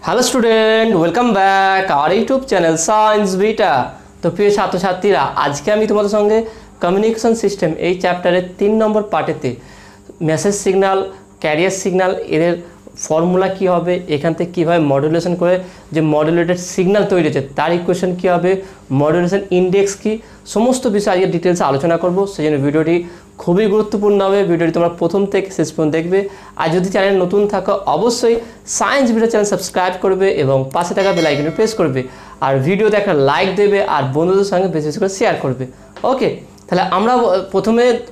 Hello student, welcome back our YouTube channel science beta. তো প্রিয় ছাত্রছাত্রীরা, আজকে আমি তোমাদের সঙ্গে কমিউনিকেশন সিস্টেম এই চ্যাপ্টারের 3 নম্বর পার্টেতে মেসেজ সিগন্যাল, ক্যারিয়ার সিগন্যাল এদের ফর্মুলা কী হবে, এখান থেকে কীভাবে মডুলেশন করে যে মডুলেটেড সিগন্যাল তৈরি হচ্ছে তার ইকুয়েশন কী হবে, মডুলেশন ইন্ডেক্স কী, সমস্ত বিষয় আজকে ডিটেলসে আলোচনা করব। সেই জন্য ভিডিওটি খুবই গুরুত্বপূর্ণ হবে। ভিডিওটি তোমরা প্রথম থেকে শেষ পর্যন্ত দেখবে। আর যদি চ্যানেল নতুন থাকো অবশ্যই সায়েন্স ভিডিও চ্যানেল সাবস্ক্রাইব করবে এবং পাশে থাকা বেল আইকনে প্রেস করবে, আর ভিডিওতে একটা লাইক দেবে আর বন্ধুদের সঙ্গে বেশি বেশি করে শেয়ার করবে। ওকে, তাহলে আমরা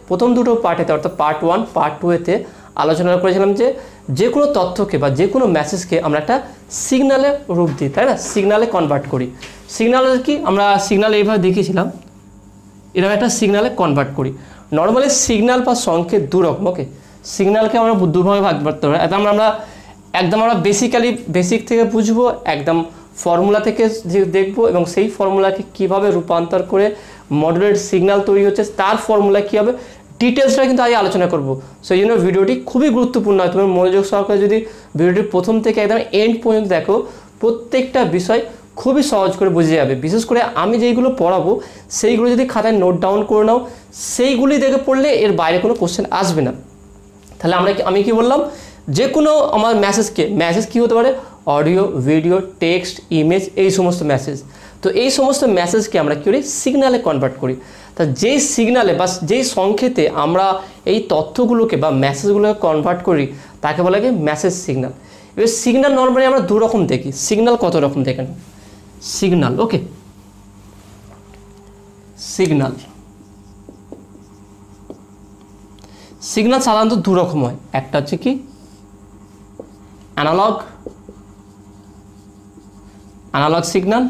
প্রথম দুটো পার্টেতে অর্থাৎ পার্ট 1 পার্ট 2-এতে আলোচনা করেছিলাম যে কোনো তথ্যকে বা যে কোনো মেসেজকে আমরা একটা সিগন্যালে রূপ দিই, তাই না? সিগন্যালে কনভার্ট করি। সিগন্যালের কি আমরা সিগন্যাল এইভাবে দেখিয়েছিলাম, এরকম একটা সিগন্যালে কনভার্ট করি। নর্মালি সিগন্যাল বা সংকেত দুরকম। ওকে, সিগন্যালকে আমরা দুভাবে ভাগ করতে পারি। আমরা বেসিক থেকে বুঝবো, একদম ফর্মুলা থেকে দেখবো এবং সেই ফর্মুলাকে কীভাবে রূপান্তর করে মডুলেটেড সিগন্যাল তৈরি হচ্ছে তার ফর্মুলা কী হবে, ডিটেলসটা কিন্তু আজ আলোচনা করব। সেই জন্য ভিডিওটি খুবই গুরুত্বপূর্ণ হয়। তুমি মনোযোগ সহকারে যদি ভিডিওটির প্রথম থেকে একদম এন্ড পর্যন্ত দেখো, প্রত্যেকটা বিষয় খুবই সহজ করে বুঝে যাবে। বিশেষ করে আমি যেইগুলো পড়াবো সেইগুলো যদি খাতায় নোট ডাউন করে নাও, সেইগুলি দেখে পড়লে এর বাইরে কোনো কোশ্চেন আসবে না। তাহলে আমি কি বললাম, যে কোনো আমার মেসেজ কী হতে পারে, অডিও, ভিডিও, টেক্সট, ইমেজ, এই সমস্ত মেসেজ। তো এই সমস্ত মেসেজকে আমরা কী করি, সিগন্যালে কনভার্ট করি। তা যেই সিগন্যালে বা যেই সংকেতে আমরা এই তথ্যগুলোকে বা মেসেজগুলোকে কনভার্ট করি তাকে বলা হয় মেসেজ সিগন্যাল। এবার সিগন্যাল নর্মালি আমরা দু রকম দেখি। সিগন্যাল কত রকম দেখেন? সিগন্যাল, ওকে, সিগন্যাল সাধারণত দু রকম হয়। একটা হচ্ছে কি অ্যানালগ সিগন্যাল,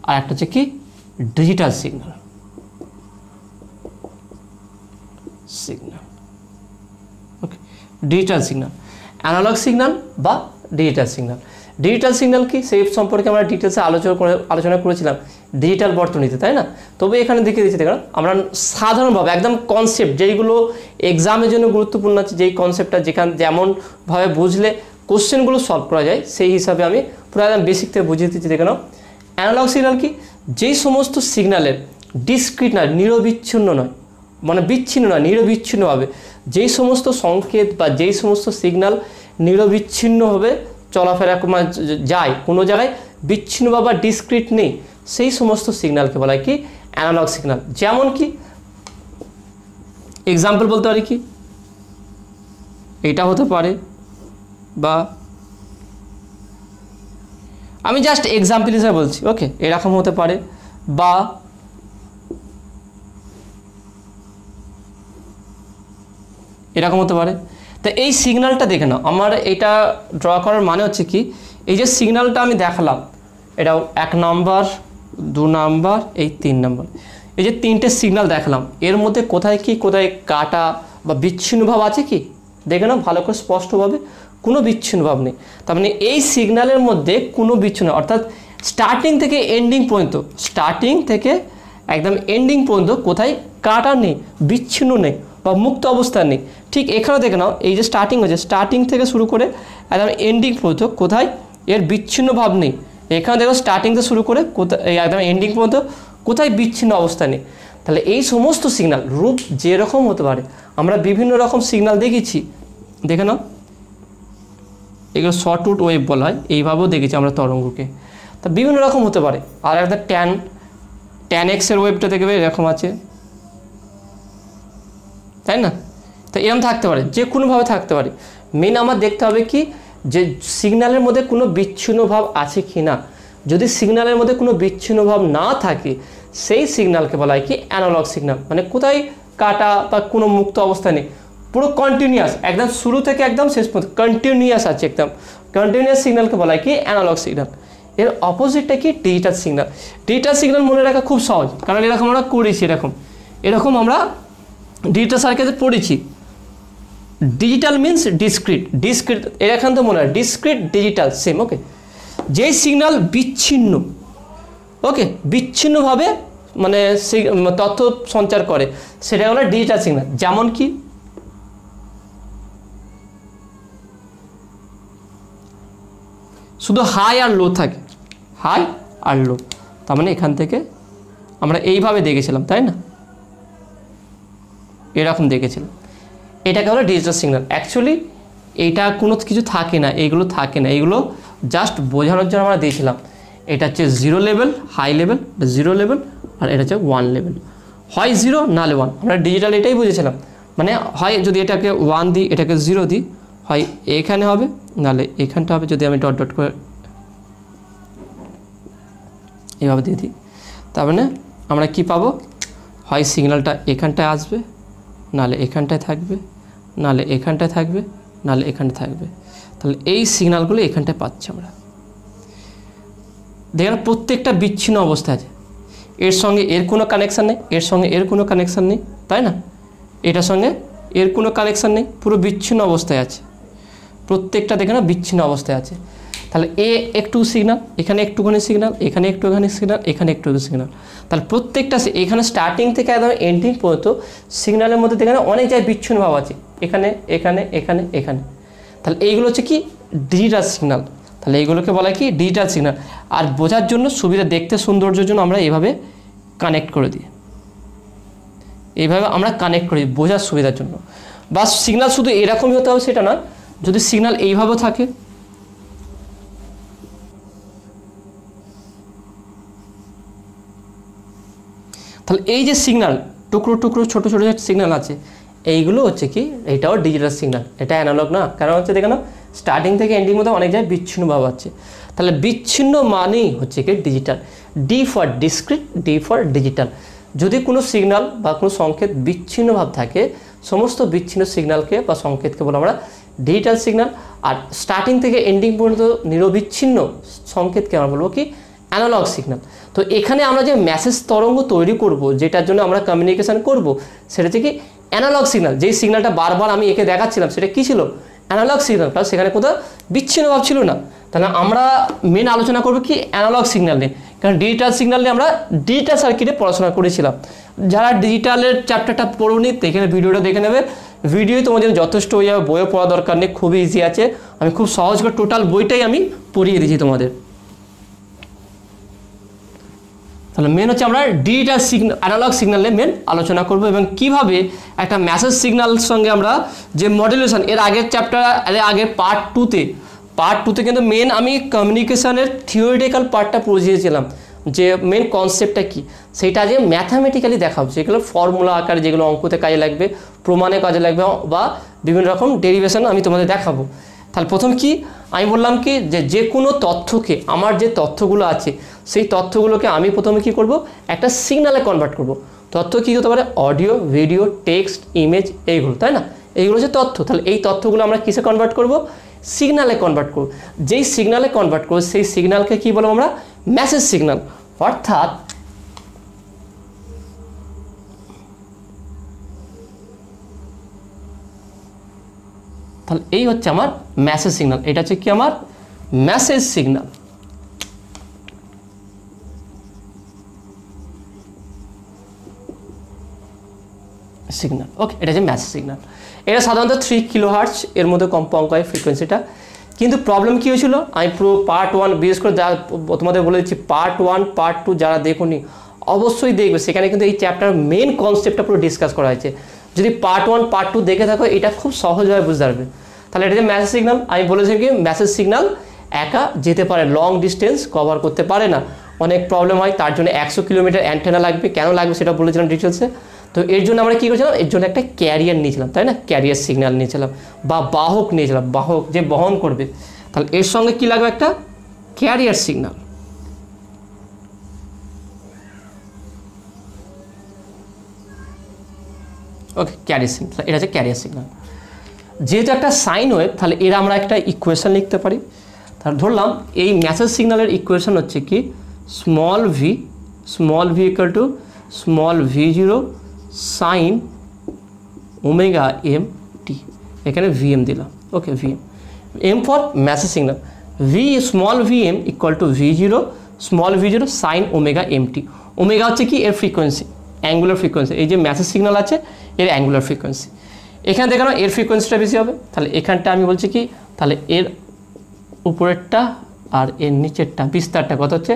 আর একটা হচ্ছে কি ডিজিটাল সিগন্যাল। ওকে, ডিজিটাল সিগন্যাল, অ্যানালগ সিগন্যাল বা ডিজিটাল সিগন্যাল। ডিজিটাল সিগন্যাল কি, সেই সম্পর্কে আমরা ডিটেলসে আলোচনা করেছিলাম ডিজিটাল বর্তনীতে, তাই না? তবে এখানে দেখিয়ে দিচ্ছি, দেখুন আমরা সাধারণভাবে একদম কনসেপ্ট যেইগুলো এক্সামের জন্য গুরুত্বপূর্ণ আছে, যেই কনসেপ্টটা যেমনভাবে বুঝলে কোশ্চেনগুলো সলভ করা যায়, সেই হিসাবে আমি পুরো একদম বেসিক থেকে বুঝিয়ে দিচ্ছি। দেখে নাও, অ্যানালগ সিগন্যাল কি, যেই সমস্ত সিগন্যালের ডিসক্রিট নয়, নিরবিচ্ছিন্ন নয়, মানে বিচ্ছিন্ন নয়, নিরবিচ্ছিন্নভাবে যেই সমস্ত সংকেত বা যেই সমস্ত সিগন্যাল নিরবিচ্ছিন্নভাবে চলাফেরা যায়, কোনো জায়গায় বিচ্ছিন্ন বা ডিসক্রিট নেই, সেই সমস্ত সিগন্যালকে বলা হয় কি অ্যানালগ সিগন্যাল। যেমন কি এক্সাম্পল বলতে পারি কি, এটা হতে পারে, বা আমি জাস্ট এক্সাম্পল হিসেবে বলছি। ওকে, এরকম হতে পারে, বা এরকম হতে পারে। তো এই সিগন্যালটা দেখে নাও, আমার এটা ড্র করার মানে হচ্ছে কি, এই যে সিগন্যালটা আমি দেখালাম, এটা 1 নম্বর, 2 নম্বর, এই 3 নম্বর, এই যে 3টে সিগন্যাল দেখালাম, এর মধ্যে কোথায় কি কোথায় কাটা বা বিচ্ছিন্ন ভাব আছে কি, দেখে নাও ভালো করে স্পষ্টভাবে, কোনো বিচ্ছিন্ন ভাব নেই। তার মানে এই সিগন্যালের মধ্যে কোনো বিচ্ছিন্ন, অর্থাৎ স্টার্টিং থেকে এন্ডিং পর্যন্ত কোথায় কাটা নেই, বিচ্ছিন্ন নেই বা মুক্ত অবস্থা নেই। ঠিক এখানে দেখে নাও, এই যে স্টার্টিং হচ্ছে, স্টার্টিং থেকে শুরু করে একদম এন্ডিং পর্যন্ত কোথায় এর বিচ্ছিন্ন ভাব নেই। এখানে দেখো স্টার্টিং থেকে শুরু করে কোথায় একদম এন্ডিং পর্যন্ত কোথায় বিচ্ছিন্ন অবস্থা নেই। তাহলে এই সমস্ত সিগন্যাল রূপ যেরকম হতে পারে, আমরা বিভিন্ন রকম সিগন্যাল দেখেছি, দেখে নাও, এগুলো শর্টউড ওয়েভ বলা হয়, এইভাবেও দেখেছি আমরা তরঙ্গকে। তা বিভিন্ন রকম হতে পারে। আর একটা ট্যান এক্সের ওয়েভটা দেখবে এরকম আছে, তাই না? তো এরকম থাকতে পারে, যে কোনোভাবে থাকতে পারে। মেন আমার দেখতে হবে কি, যে সিগন্যালের মধ্যে কোনো বিচ্ছিন্ন ভাব আছে কি না। যদি সিগন্যালের মধ্যে কোনো বিচ্ছিন্ন ভাব না থাকে, সেই সিগন্যালকে বলা হয় কি অ্যানালগ সিগন্যাল। মানে কোথায় কাটা বা কোনো মুক্ত অবস্থা নেই, পুরো কন্টিনিউয়াস, একদম শুরু থেকে একদম শেষ পর্যন্ত কন্টিনিউয়াস আছে, একদম কন্টিনিউয়াস সিগন্যালকে বলা হয় কি অ্যানালগ সিগন্যাল। এর অপোজিটটা কি ডিজিটাল সিগন্যাল। ডিজিটাল সিগন্যাল মনে রাখা খুব সহজ, কারণ এরকম আমরা করেছি, এরকম আমরা ডিজিটাল সার্কিটে পড়েছি। ডিজিটাল মিন্স ডিসক্রিট, এখান তো মনে হয় ডিসক্রিট ডিজিটাল সেম। ওকে, যেই সিগন্যাল বিচ্ছিন্ন, ওকে, বিচ্ছিন্নভাবে মানে তথ্য সঞ্চার করে, সেটা হলো ডিজিটাল সিগন্যাল। যেমন কি শুধু হাই আর লো থাকে, হাই আর লো। তার মানে এখান থেকে আমরা এইভাবে দেখেছিলাম, তাই না, এরকম দেখেছিলাম। এটাকে বলে ডিজিটাল সিগন্যাল। অ্যাকচুয়ালি এইটা কোনো কিছু থাকে না, এইগুলো থাকে না, এইগুলো জাস্ট বোঝানোর জন্য আমরা দিয়েছিলাম। এটা হচ্ছে 0 লেভেল, হাই লেভেল, 0 লেভেল, আর এটা হচ্ছে 1 লেভেল, হয় 0 নাহলে 1। আমরা ডিজিটাল এটাই বুঝেছিলাম, মানে হয় যদি এটাকে 1 দিই, এটাকে 0 দিই, হয় এখানে হবে নাহলে এখানটা হবে। যদি আমি ডট ডট করে এইভাবে দিয়ে দিই, তার মানে আমরা কী পাবো, হয় সিগন্যালটা এখানটায় আসবে, নাহলে এখানটায় থাকবে, নাহলে এখানটায় থাকবে, নাহলে এখানটায় থাকবে। তাহলে এই সিগন্যালগুলো এখানটায় পাচ্ছি আমরা। দেখেন প্রত্যেকটা বিচ্ছিন্ন অবস্থায় আছে, এর সঙ্গে এর কোনো কানেকশান নেই, এর সঙ্গে এর কোনো কানেকশান নেই, তাই না, এটার সঙ্গে এর কোনো কানেকশান নেই, পুরো বিচ্ছিন্ন অবস্থায় আছে। প্রত্যেকটা দেখে না বিচ্ছিন্ন অবস্থায় আছে। তাহলে এ একটু সিগন্যাল, এখানে একটুখানি সিগন্যাল, এখানে একটুখানি সিগন্যাল, এখানে একটু সিগন্যাল। তাহলে প্রত্যেকটা এখানে স্টার্টিং থেকে একদম এন্ডিং পর্যন্ত সিগন্যালের মধ্যে দেখে না অনেক জায়গায় বিচ্ছিন্ন ভাব আছে, এখানে এখানে এখানে এখানে। তাহলে এইগুলো হচ্ছে কি ডিজিটাল সিগন্যাল। তাহলে এইগুলোকে বলা হয় কি ডিজিটাল সিগন্যাল। আর বোঝার জন্য সুবিধা, দেখতে সৌন্দর্যের জন্য আমরা এইভাবে কানেক্ট করে দিই, এইভাবে আমরা কানেক্ট করি বোঝার সুবিধার জন্য। বা সিগন্যাল শুধু এরকমই হতে হবে সেটা না, যদি সিগন্যাল এইভাবেও থাকে, তাহলে এই যে সিগন্যাল টুকরো টুকরো ছোটো ছোটো যে সিগন্যাল আছে, এইগুলো হচ্ছে কি এটাও ডিজিটাল সিগন্যাল, এটা অ্যানালগ না। কারণ হচ্ছে দেখে না স্টার্টিং থেকে এন্ডিং মধ্যে অনেক জায়গায় বিচ্ছিন্ন ভাব আছে। তাহলে বিচ্ছিন্ন মানেই হচ্ছে কি digital. D for discrete, D for digital. যদি কোনো সিগন্যাল বা কোনো সংকেত বিচ্ছিন্ন ভাব থাকে, সমস্ত বিচ্ছিন্ন সিগন্যালকে বা সংকেতকে বলে আমরা ডিজিটাল সিগন্যাল। আর স্টার্টিং থেকে এন্ডিং পর্যন্ত নিরবিচ্ছিন্ন সংকেতকে আমরা বলবো কি অ্যানালগ সিগন্যাল। তো এখানে আমরা যে মেসেজ তরঙ্গ তৈরি করব, যেটার জন্য আমরা কমিউনিকেশান করব, সেটা হচ্ছে কি অ্যানালগ সিগন্যাল। যেই সিগন্যালটা বারবার আমি একে দেখাচ্ছিলাম সেটা কী ছিল, অ্যানালগ সিগন্যাল। কারণ সেখানে কোথাও বিচ্ছিন্ন ভাব ছিল না। তাহলে আমরা মেন আলোচনা করবো কি অ্যানালগ সিগন্যাল নিয়ে। কারণ ডিজিটাল সিগন্যাল নিয়ে আমরা ডিজিটাল সার্কিটে পড়াশোনা করেছিলাম। যারা ডিজিটালের চ্যাপ্টারটা পড়ুনি এখানে ভিডিওটা দেখে নেবে, ভিডিও তোমাদের যথেষ্ট হয়ে যাবে, বইও পড়া দরকার নেই, খুবই ইজি আছে। আমি খুব সহজ করে টোটাল বইটাই আমি পড়িয়ে দিয়েছি তোমাদের। তাহলে মেন হচ্ছে আমরা ডিজিটাল সিগন্যাল, অ্যানালগ সিগন্যালে মেন আলোচনা করব, এবং কিভাবে একটা মেসেজ সিগন্যালের সঙ্গে আমরা যে মডুলেশন, এর আগের চ্যাপ্টার, আগের পার্ট টুতে কিন্তু মেন আমি কমিউনিকেশানের থিওরিটিক্যাল পার্টটা পড়িয়েছিলাম, যে মেন কনসেপ্টটা কী সেটা যে ম্যাথামেটিক্যালি দেখাবো, যেগুলো ফর্মুলা আকারে, যেগুলো অঙ্কতে কাজে লাগবে, প্রমাণে কাজে লাগবে, বা বিভিন্ন রকম ডেরিভেশন আমি তোমাদের দেখাবো। তাহলে প্রথম কি আমি বললাম কি যে কোনো তথ্যকে, আমার যে তথ্যগুলো আছে সেই তথ্যগুলোকে আমি প্রথমে কি করব, একটা সিগন্যালে কনভার্ট করব। তথ্য কী হতে পারে, অডিও, ভিডিও, টেক্সট, ইমেজ, এইগুলো, তাই না, এইগুলো হচ্ছে তথ্য। তাহলে এই তথ্যগুলো আমরা কিসে কনভার্ট করব, সিগন্যালে কনভার্ট করব। যেই সিগন্যালে কনভার্ট করব সেই সিগন্যালকে কী বলবো আমরা, মেসেজ সিগন্যাল। অর্থাৎ তাহলে এই হচ্ছে আমার মেসেজ সিগন্যাল। এটা হচ্ছে কি আমার মেসেজ সিগন্যাল। সিগন্যাল ওকে, এটা হচ্ছে মেসেজ সিগন্যাল। এটা সাধারণত 3 কিলোহার্টজ এর মধ্যে কম্পাঙ্ক হয় ফ্রিকোয়েন্সিটা। কিন্তু প্রবলেম কী হয়েছিল, আমি পুরো পার্ট 1 বিশেষ করে যা তোমাদের বলে দিচ্ছি, পার্ট 1 পার্ট 2 যারা দেখোনি অবশ্যই দেখবে, সেখানে কিন্তু এই চ্যাপ্টার মেন কনসেপ্টটা পুরো ডিসকাস করা হয়েছে। যদি পার্ট 1 পার্ট 2 দেখে থাকো, এটা খুব সহজভাবে বুঝতে পারবে। তাহলে এটা যে মেসেজ সিগন্যাল, আমি বলেছি কি মেসেজ সিগন্যাল একা যেতে পারে, লং ডিস্টেন্স কভার করতে পারে না, অনেক প্রবলেম হয়। তার জন্য 100 কিলোমিটার অ্যান্টেনা লাগবে। কেন লাগবে সেটা বলেছিলাম ডিটেলসে। তো এর জন্য আমরা কী করেছিলাম, এর জন্য একটা ক্যারিয়ার নিয়েছিলাম, তাই না, ক্যারিয়ার সিগন্যাল নিয়েছিলাম, বা বাহক নিয়েছিলাম, বাহক যে বহন করবে। তাহলে এর সঙ্গে কী লাগবে, একটা ক্যারিয়ার সিগন্যাল। ওকে, ক্যারিয়ার সিগন্যাল, এটা হচ্ছে ক্যারিয়ার সিগন্যাল। যেহেতু একটা সাইন ওয়েভ, তাহলে এর আমরা একটা ইকুয়েশন লিখতে পারি। তাহলে ধরলাম এই মেসেজ সিগন্যালের ইকুয়েশন হচ্ছে কি small V equal to small v0 sine omega M T. এখানে vm দিলাম, okay, vm, M for message signal, small vm equal to small v0 sine omega M T. Omega হচ্ছে কি এর ফ্রিকোয়েন্সি, অ্যাঙ্গুলার ফ্রিকোয়েন্সি। এই যে message signal আছে এর angular frequency, এখানে দেখানো এর ফ্রিকোয়েন্সিটা বেশি হবে। তাহলে এখানটা আমি বলছি কি, তাহলে এর উপরেরটা আর এর নিচেরটা বিস্তারটা কত হচ্ছে,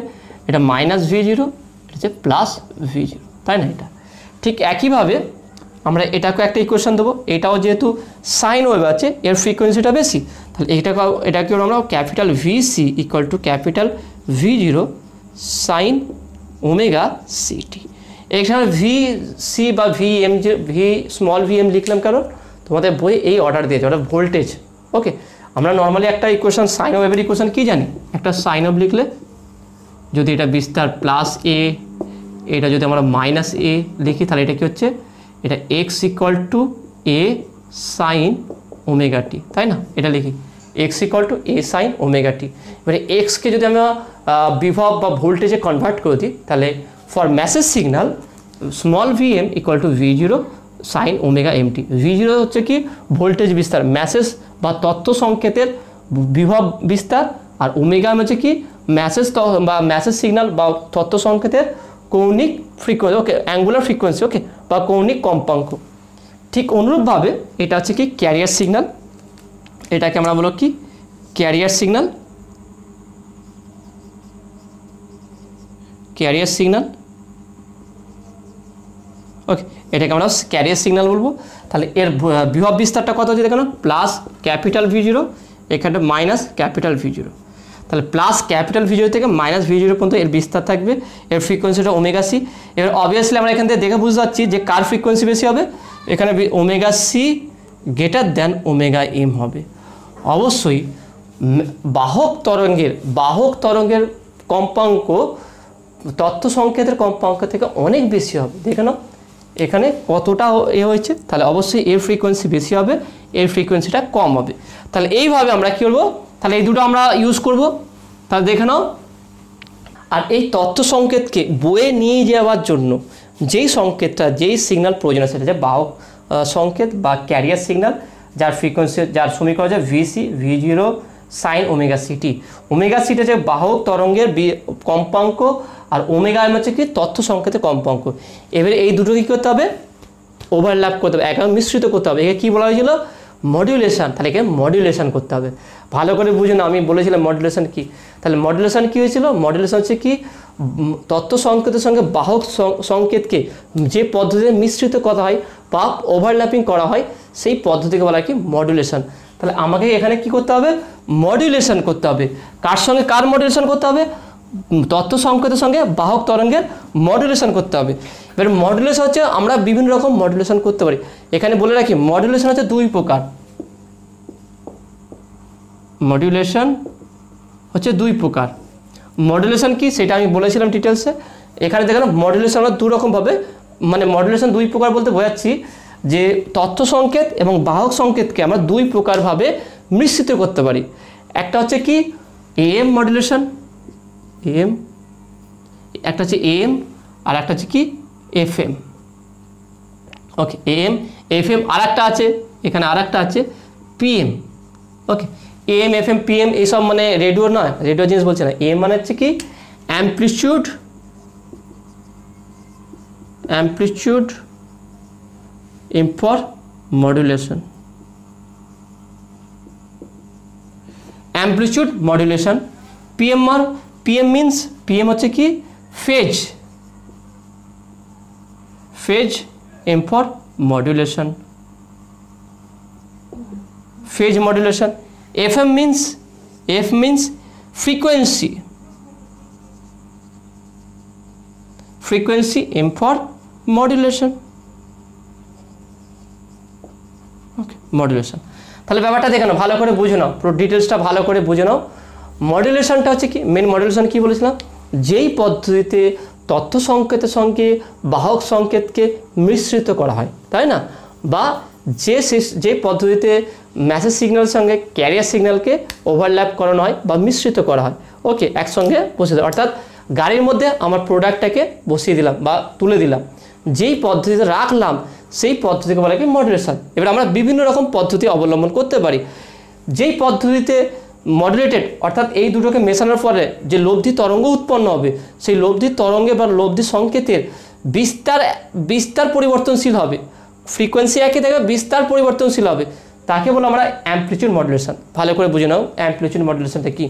এটা মাইনাস ভি জিরো, এটা হচ্ছে প্লাস ভি জিরো, তাই না? এটা ঠিক একইভাবে আমরা এটাকে একটা ইকুয়েশন দেবো, এটাও যেহেতু সাইন ওয়েভ আছে এর ফ্রিকোয়েন্সিটা বেশি, তাহলে এটাকে আমরা capital V C equal to capital V zero sine omega CT. এখানে ভি সি বা ভি এম, যে ভি স্মল ভি এম লিখলাম কারণ তোমাদের বই এই অর্ডার দিয়েছে, ওটা ভোল্টেজ। ওকে, আমরা নর্মালি একটা ইকুয়েশন সাইন ওয়েভের ইকুয়েশন কি জানি, একটা সাইন ওয়েভ লিখলে যদি এটা বিস্তার প্লাস এ, এটা যদি আমরা মাইনাস এ লিখি তাহলে এটা কি হচ্ছে, এটা X equal to A sine omega T, তাই না? এটা লিখি X equal to A sine omega T. এবারে এক্সকে যদি আমরা বিভব বা ভোল্টেজে কনভার্ট করে দিই তাহলে for message signal small V M equal to V zero sine omega M T. ভি জিরো হচ্ছে কি ভোল্টেজ বিস্তার, মেসেজ বা তথ্য সংকেতের বিভব বিস্তার, আর ওমেগা এম হচ্ছে কি মেসেজ বা মেসেজ সিগন্যাল বা তথ্য সংকেতের কৌণিক ফ্রিকোয়েন্সি, ওকে অ্যাঙ্গুলার ফ্রিকোয়েন্সি, ওকে বা কৌণিক কম্পাঙ্ক। ঠিক অনুরূপভাবে এটা হচ্ছে কি ক্যারিয়ার সিগন্যাল, এটাকে আমরা বলো কি ক্যারিয়ার সিগন্যাল, ক্যারিয়ার সিগন্যাল, ওকে এটাকে আমরা ক্যারিয়ার সিগন্যাল বলবো। তাহলে এর বিভব বিস্তারটা কত হচ্ছে দেখো না, প্লাস ক্যাপিটাল ভি জিরো, এখানে মাইনাস ক্যাপিটাল ভি জিরো, তাহলে প্লাস ক্যাপিটাল ভি জিরো থেকে মাইনাস ভি জিরো পর্যন্ত এর বিস্তার থাকবে, এর ফ্রিকোয়েন্সিটা ওমেগা সি। এবার অবভিয়াসলি আমরা এখান থেকে দেখে বুঝতে পারছি যে কার ফ্রিকোয়েন্সি বেশি হবে, এখানে omega C greater than omega M হবে। অবশ্যই বাহক তরঙ্গের কম্পাঙ্ক তথ্য সংকেতের কম্পাঙ্ক থেকে অনেক বেশি হবে। দেখে নাও এখানে কতটা এ হয়েছে, তাহলে অবশ্যই এর ফ্রিকোয়েন্সি বেশি হবে, এর ফ্রিকোয়েন্সিটা কম হবে। তাহলে এইভাবে আমরা কী করবো, তাহলে এই দুটো আমরা ইউজ করব। তাহলে দেখে নাও, আর এই তথ্য সংকেতকে বয়ে নিয়ে যাওয়ার জন্য যেই সংকেতটা, যেই সিগন্যাল প্রয়োজন আছে, সেটা যে বাহক সংকেত বা ক্যারিয়ার সিগন্যাল, যার ফ্রিকোয়েন্সি, যার সমীকরণ হচ্ছে VC V zero sine omega city. Omega city হচ্ছে বাহক তরঙ্গের কম্পাঙ্ক, আর ওমেগা এম হচ্ছে কি তথ্য সংকেতের কম্পাঙ্ক। এবারে এই দুটো কী করতে হবে, ওভারল্যাপ করতে হবে, একেবারে মিশ্রিত করতে হবে। একে কী বলা হয়েছিল, মডিউলেশন। তাহলে একে মডিউলেশন করতে হবে। ভালো করে বুঝে না, আমি বলেছিলাম মডিউলেশন কি। তাহলে মডিউলেশন কী হয়েছিল, মডিউলেশন হচ্ছে কি তথ্য সংকেতের সঙ্গে বাহক সংকেতকে যে পদ্ধতিতে মিশ্রিত করা হয় বা ওভারল্যাপিং করা হয় সেই পদ্ধতিকে বলা হয় কি মডিউলেশন। তাহলে আমাকে এখানে কি করতে হবে, মডিউলেশন করতে হবে। কার সঙ্গে কার মডিউলেশন করতে হবে, তথ্য সংকেতের সঙ্গে বাহক তরঙ্গের মডিউলেশন করতে হবে। এবার মডিউলেশন হচ্ছে আমরা বিভিন্ন রকম মডিউলেশন করতে পারি। এখানে বলে রাখি মডিউলেশন হচ্ছে দুই প্রকার, মডিউলেশন হচ্ছে দুই প্রকার। মডিউলেশন কি সেটা আমি বলেছিলাম ডিটেলসে। এখানে দেখেন মডিউলেশন আমরা দু রকমভাবে, মানে মডিউলেশন দুই প্রকার বলতে বোঝাচ্ছি যে তথ্য সংকেত এবং বাহক সংকেতকে আমরা দুই প্রকারভাবে মিশ্রিত করতে পারি। একটা হচ্ছে কি এএম মডিউলেশন, এম, একটা হচ্ছে এএম আর একটা হচ্ছে কি এফএম। ওকে এএম এফএম, আর একটা আছে এখানে, আর একটা আছে PM. Okay am FM PM এইসব মানে রেডিও নয়, রেডিও জিনিস বলছে না। এম মানে হচ্ছে কি amplitude M for modulation, amplitude modulation. PM means, PM হচ্ছে কি phase M for modulation, phase modulation. FM means, F means frequency, M for modulation, okay modulation। তাহলে ব্যাপারটা দেখে নাও, ভালো করে বুঝে নাও, পুরো ডিটেলসটা ভালো করে বুঝে নাও। মডুলেশনটা হচ্ছে কি, মেন মডুলেশন কি বলেছিলাম, যেই পদ্ধতিতে তথ্য সংকেতের সঙ্গে বাহক সংকেতকে মিশ্রিত করা হয়, তাই না, বা যে পদ্ধতিতে মেসেজ সিগন্যালের সঙ্গে ক্যারিয়ার সিগন্যালকে ওভারল্যাপ করানো হয় বা মিশ্রিত করা হয়। ওকে একসঙ্গে বসে দেয়, অর্থাৎ গাড়ির মধ্যে আমার প্রোডাক্টটাকে বসিয়ে দিলাম বা তুলে দিলাম, যেই পদ্ধতিতে রাখলাম সেই পদ্ধতিকে বলা হয় মডুলেশন। এবার আমরা বিভিন্ন রকম পদ্ধতি অবলম্বন করতে পারি। যেই পদ্ধতিতে মডুলেটেড, অর্থাৎ এই দুটোকে মেশানোর পরে যে লব্ধি তরঙ্গ উৎপন্ন হবে, সেই লব্ধি তরঙ্গে বা লব্ধি সংকেতের বিস্তার পরিবর্তনশীল হবে, ফ্রিকোয়েন্সি একই থাকবে, বিস্তার পরিবর্তনশীল হবে, তাকে বলে আমরা অ্যাম্প্লিটিউড মডুলেশন। ভালো করে বুঝে নাও অ্যাম্প্লিটিউড মডুলেশনটা কি।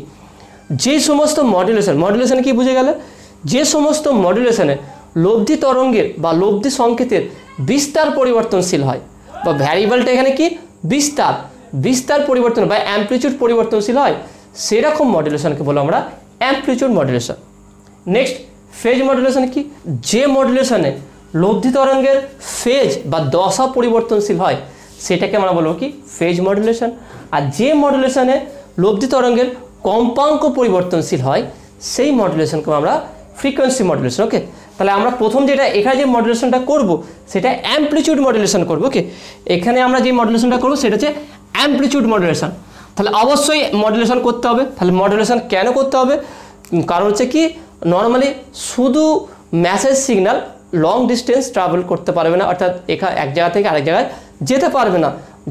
যে সমস্ত মডুলেশন কি বুঝে গেলে, যে সমস্ত মডুলেশনে লব্ধি তরঙ্গের বা লব্ধি সংকেতের বিস্তার পরিবর্তনশীল হয়, বা ভ্যারিয়েবলটা এখানে কি বিস্তার পরিবর্তন বা অ্যামপ্লিটিউড পরিবর্তনশীল হয়, সেরকম মডুলেশনকে বলো আমরা amplitude modulation. Next phase modulation কি, যে মডুলেশনে লব্ধি তরঙ্গের ফেজ বা দশা পরিবর্তনশীল হয় সেটাকে আমরা বলবো কি ফেজ মডুলেশন। আর যে মডুলেশনে লব্ধি তরঙ্গের কম্পাঙ্ক পরিবর্তনশীল হয় সেই মডুলেশনকে আমরা ফ্রিকোয়েন্সি মডুলেশন। ওকে, তাহলে আমরা প্রথম যেটা এখানে যে মডুলেশনটা করব সেটা অ্যামপ্লিটিউড মডুলেশন করব। ওকে, এখানে আমরা যে মডুলেশনটা করব সেটা হচ্ছে অ্যামপ্লিটিউড মডুলেশন। তাহলে অবশ্যই মডুলেশন করতে হবে। তাহলে মডুলেশন কেন করতে হবে, কারণ হচ্ছে কি নর্মালি শুধু message signal long distance travel করতে পারবে না, অর্থাৎ এক জায়গা থেকে আরেক জায়গায় যেতে পারবে না।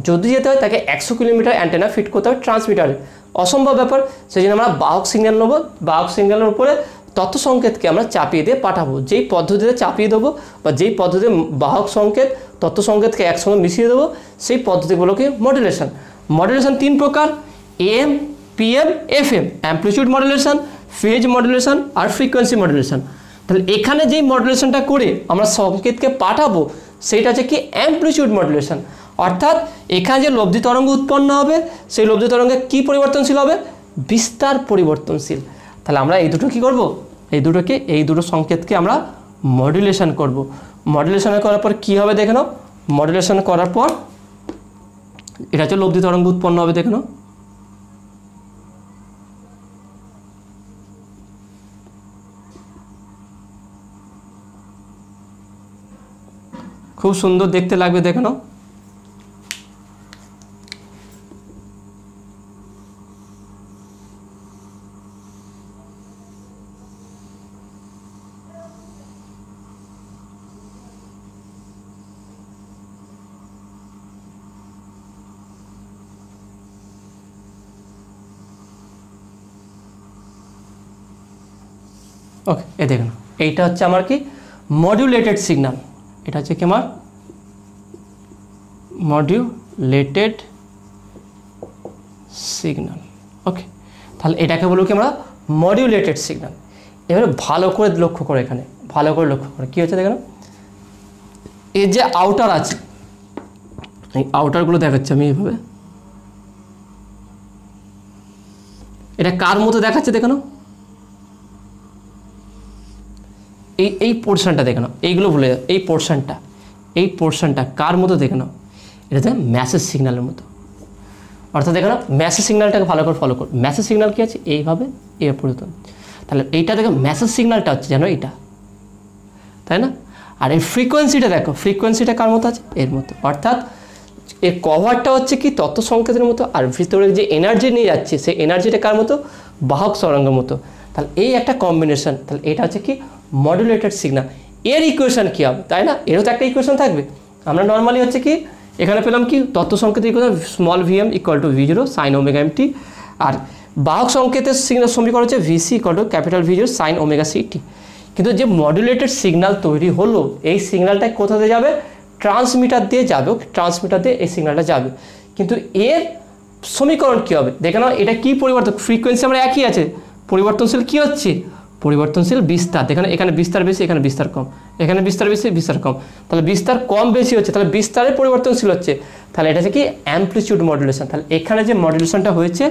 যদি যেতে হয় তাকে 100 কিলোমিটার অ্যান্টেনা ফিট করতে হবে ট্রান্সমিটারে, অসম্ভব ব্যাপার। সেই জন্য আমরা বাহক সিগন্যাল নেবো, বাহক সিগন্যালের উপরে তথ্য সংকেতকে আমরা চাপিয়ে দিয়ে পাঠাবো। যেই পদ্ধতিতে চাপিয়ে দেবো বা যেই পদ্ধতিতে বাহক সংকেত তথ্য সংকেতকে একসঙ্গে মিশিয়ে দেবো সেই পদ্ধতিগুলোকে মডুলেশন। মডুলেশন 3 প্রকার, AM, PM, FM, amplitude modulation, phase modulation আর ফ্রিকোয়েন্সি মডুলেশন। তাহলে এখানে যেই মডুলেশনটা করে আমরা সংকেতকে পাঠাবো সেইটা হচ্ছে কি অ্যামপ্লিটিউড মডুলেশন। অর্থাৎ এখানে যে লব্ধি তরঙ্গ উৎপন্ন হবে সেই লব্ধি তরঙ্গে কী পরিবর্তনশীল হবে, বিস্তার পরিবর্তনশীল। তাহলে আমরা এই দুটো কী করব, এই দুটো সংকেতকে আমরা মডুলেশন করব। মডুলেশন করার পর কী হবে দেখে নাও, মডুলেশন করার পর এটা হচ্ছে লব্ধি তরঙ্গ উৎপন্ন হবে, দেখে নাও। খুব সুন্দর দেখতে লাগবে, দেখে নাও। ওকে, এ দেখুন এইটা হচ্ছে আমার কি মডুলেটেড সিগন্যাল, এটা হচ্ছে কি আমার মডুলেটেড সিগন্যাল। ওকে, তাহলে এটাকে বলবো কি আমরা মডুলেটেড সিগন্যাল। এবারে ভালো করে লক্ষ্য করে, এখানে ভালো করে লক্ষ্য করে কী হচ্ছে দেখো, এর যে আউটার আছে এই আউটারগুলো দেখাচ্ছে আমি এইভাবে, এটা কার মতো দেখাচ্ছে দেখে নাও, এই পোর্শনটা দেখে নাও, এইগুলো ভুলে যাও, এই পোর্শনটা কার মতো দেখে নাও, এটা হচ্ছে মেসেজ সিগন্যালের মতো। অর্থাৎ দেখে নাও মেসেজ সিগন্যালটাকে ভালো করে ফলো করো। মেসেজ সিগন্যাল কী আছে, এইভাবে এর পরিবর্তন। তাহলে এইটা দেখো মেসেজ সিগন্যালটা হচ্ছে যেন এইটা, তাই না? আর এই ফ্রিকোয়েন্সিটা দেখো, ফ্রিকোয়েন্সিটা কার মতো আছে, এর মতো। অর্থাৎ এর কভারটা হচ্ছে কি তথ্য সংকেতের মতো, আর ভিতরে যে এনার্জি নিয়ে যাচ্ছে সেই এনার্জিটা কার মতো, বাহক তরঙ্গের মতো। তাহলে এই একটা কম্বিনেশন, তাহলে এটা হচ্ছে কি মডুলেটেড সিগন্যাল। এর ইকুয়েশন কী হবে, তাই না? এরও তো একটা ইকুয়েশন থাকবে। আমরা নর্মালি হচ্ছে কি এখানে পেলাম কি তথ্য সংকেতের equation small vm = v0 sin ωmt, আর বাহক সংকেতের সিগন্যাল সমীকরণ হচ্ছে vc = capital V0 sin ωct। কিন্তু যে মডুলেটেড সিগন্যাল তৈরি হলো এই সিগন্যালটা কোথা দিয়ে যাবে, ট্রান্সমিটার দিয়ে যাবে, ট্রান্সমিটার দিয়ে এই সিগন্যালটা যাবে। কিন্তু এর সমীকরণ কী হবে দেখে নাও, এটা কি পরিবর্তন, ফ্রিকোয়েন্সি আমরা একই আছে, পরিবর্তনশীল কী হচ্ছে, পরিবর্তনশীল বিস্তার। দেখেন এখানে বিস্তার বেশি, এখানে বিস্তার কম, এখানে বিস্তার বেশি, বিস্তার কম। তাহলে বিস্তার কম বেশি হচ্ছে, তাহলে বিস্তারের পরিবর্তনশীল হচ্ছে। তাহলে এটা হচ্ছে কি অ্যামপ্লিটিউড মডুলেশন। তাহলে এখানে যে মডুলেশনটা হয়েছে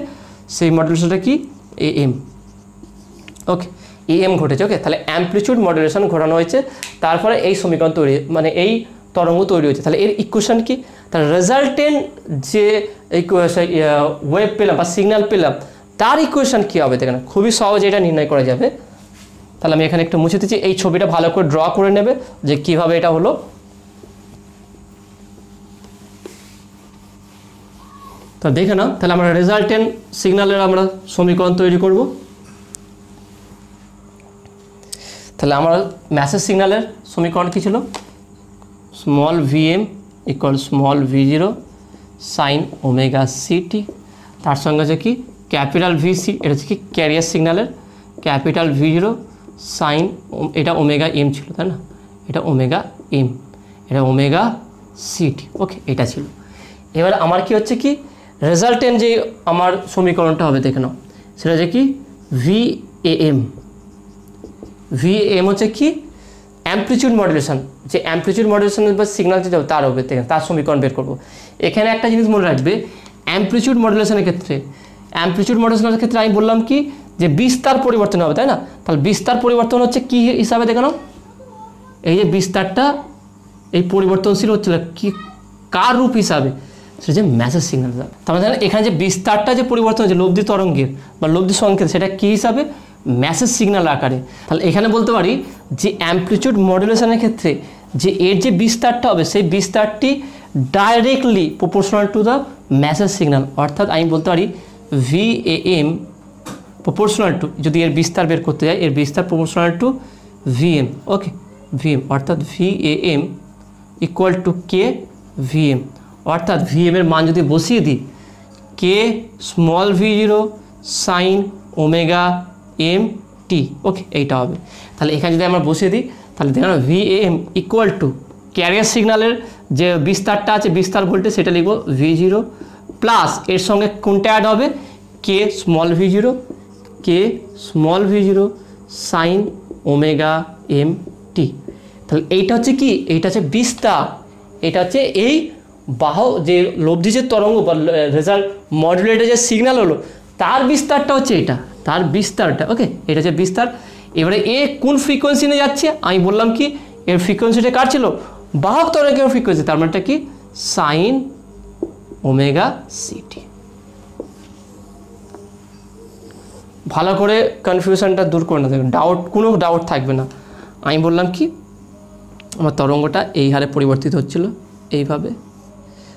সেই মডুলেশনটা কি AM। ওকে, AM ঘটেছে। ওকে, তাহলে অ্যামপ্লিটিউড মডুলেশন ঘটানো হয়েছে, তারপরে এই সমীকরণ তৈরি মানে এই তরঙ্গ তৈরি হয়েছে। তাহলে এর ইকুয়েশন কি, তাহলে রেজাল্টেন্ট যে ওয়েভ পেলাম বা সিগন্যাল পেলাম তার ইকুয়েশন কী হবে দেখেন, খুবই সহজে এটা নির্ণয় করা যাবে। তাহলে আমি এখানে একটু মুছে দিচ্ছি, এই ছবিটা ভালো করে ড্র করে নেবে যে কিভাবে এটা হলো। তা দেখে নাও, তাহলে আমরা রেজাল্টেন্ট সিগন্যালের আমরা সমীকরণ তৈরি করব। তাহলে আমার মেসেজ সিগন্যালের সমীকরণ কী ছিল, small vm = small v0 sin ωct, তার সঙ্গে আছে কি ক্যাপিটাল VC, এটা হচ্ছে কি ক্যারিয়ার সিগন্যালের ক্যাপিটাল V0 সাইন, এটা ωm ছিল তাই না, এটা ωm, এটা ωct। ওকে, এটা ছিল। এবার আমার কি হচ্ছে কি রেজাল্টেন্ট যে আমার সমীকরণটা হবে দেখে নাও, সেটা হচ্ছে কি VAM হচ্ছে কি অ্যামপ্লিটিউড মডুলেশন, যে অ্যামপ্লিটিউড মডুলেশনের বা সিগন্যাল যে যাবে তার হবে, তার সমীকরণ বের করব। এখানে একটা জিনিস মনে রাখবে, অ্যামপ্লিটিউড মডুলেশনের ক্ষেত্রে আমি বললাম কি যে বিস্তার পরিবর্তন হবে, তাই না? তাহলে বিস্তার পরিবর্তন হচ্ছে কি হিসাবে দেখানো, এই যে বিস্তারটা এই পরিবর্তনশীল হচ্ছিল কি কার রূপ হিসাবে, সেটা যে মেসেজ সিগন্যাল। তাহলে এখানে যে বিস্তারটা যে পরিবর্তন হচ্ছে লব্ধি তরঙ্গের বা লব্ধি সংকেত, সেটা কি হিসাবে, মেসেজ সিগন্যাল আকারে। তাহলে এখানে বলতে পারি যে অ্যামপ্লিটিউড মডুলেশনের ক্ষেত্রে যে এর যে বিস্তারটা হবে সেই বিস্তারটি directly proportional to the message signal, অর্থাৎ আমি বলতে পারি VAM প্রপোর্শনাল টু, যদি এর বিস্তার বের করতে যাই এর বিস্তার proportional to VM। Okay, VM অর্থাৎ VAM ইকুয়াল টু KVM, অর্থাৎ VM এর মান যদি বসিয়ে দিই K small V0 sine omega MT, ওকে এইটা হবে। তাহলে এখানে যদি আমরা বসিয়ে দিই তাহলে দেখুন VAM ইকুয়াল টু ক্যারিয়ার সিগন্যালের যে বিস্তারটা আছে বিস্তার ভোল্টেজ সেটা লিখব V0 প্লাস এর সঙ্গে কোনটা অ্যাড হবে K small V0 sine omega MT। তাহলে এইটা হচ্ছে কি, এইটা হচ্ছে বিস্তার, এটা হচ্ছে এই বাহক যে লব্ধি যে তরঙ্গ বা রেজাল্ট মডুলেটের যে সিগন্যাল হলো তার বিস্তারটা হচ্ছে এটা, তার বিস্তারটা। ওকে, এটা হচ্ছে বিস্তার। এবারে এ কোন ফ্রিকোয়েন্সি নিয়ে যাচ্ছে, আমি বললাম কি এর ফ্রিকোয়েন্সিটা কার ছিল, বাহক তরঙ্গের ফ্রিকোয়েন্সি, তার মানেটা কি সাইন ওমেগা CT। ভালো করে কনফিউশনটা দূর করে না দেখুন, কোনো ডাউট থাকবে না। আমি বললাম কি আমার তরঙ্গটা এই হারে পরিবর্তিত হচ্ছিল এইভাবে,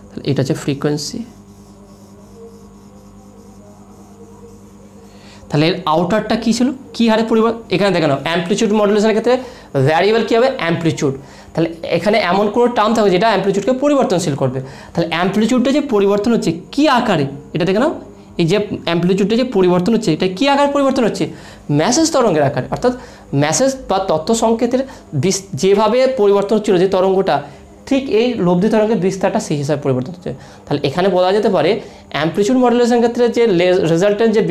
তাহলে এটা হচ্ছে ফ্রিকোয়েন্সি। তাহলে এর আউটারটা কী ছিল, কী হারে পরিবর্তন, এখানে দেখানো অ্যামপ্লিটিউড মডুলেশনের ক্ষেত্রে ভ্যারিয়েবল কী হবে, অ্যামপ্লিটিউড। তাহলে এখানে এমন কোনো টার্ম থাকবে যেটা অ্যামপ্লিটিউডকে পরিবর্তনশীল করবে। তাহলে অ্যামপ্লিটিউডটা যে পরিবর্তন হচ্ছে কী আকারে, এটা দেখে নাও, এই যে অ্যামপ্লিটিউডটা যে পরিবর্তন হচ্ছে এটা কী আকারে পরিবর্তন হচ্ছে, মেসেজ তরঙ্গের আকারে, অর্থাৎ মেসেজ বা তথ্য সংকেতের যেভাবে পরিবর্তন হচ্ছিল যে তরঙ্গটা, ঠিক এই লব্ধি তরঙ্গের বিস্তারটা সেই হিসাবে পরিবর্তন হচ্ছে। তাহলে এখানে বলা যেতে পারে অ্যামপ্লিটিউড মডুলেশন ক্ষেত্রে যে রেজাল্টেন্ট যে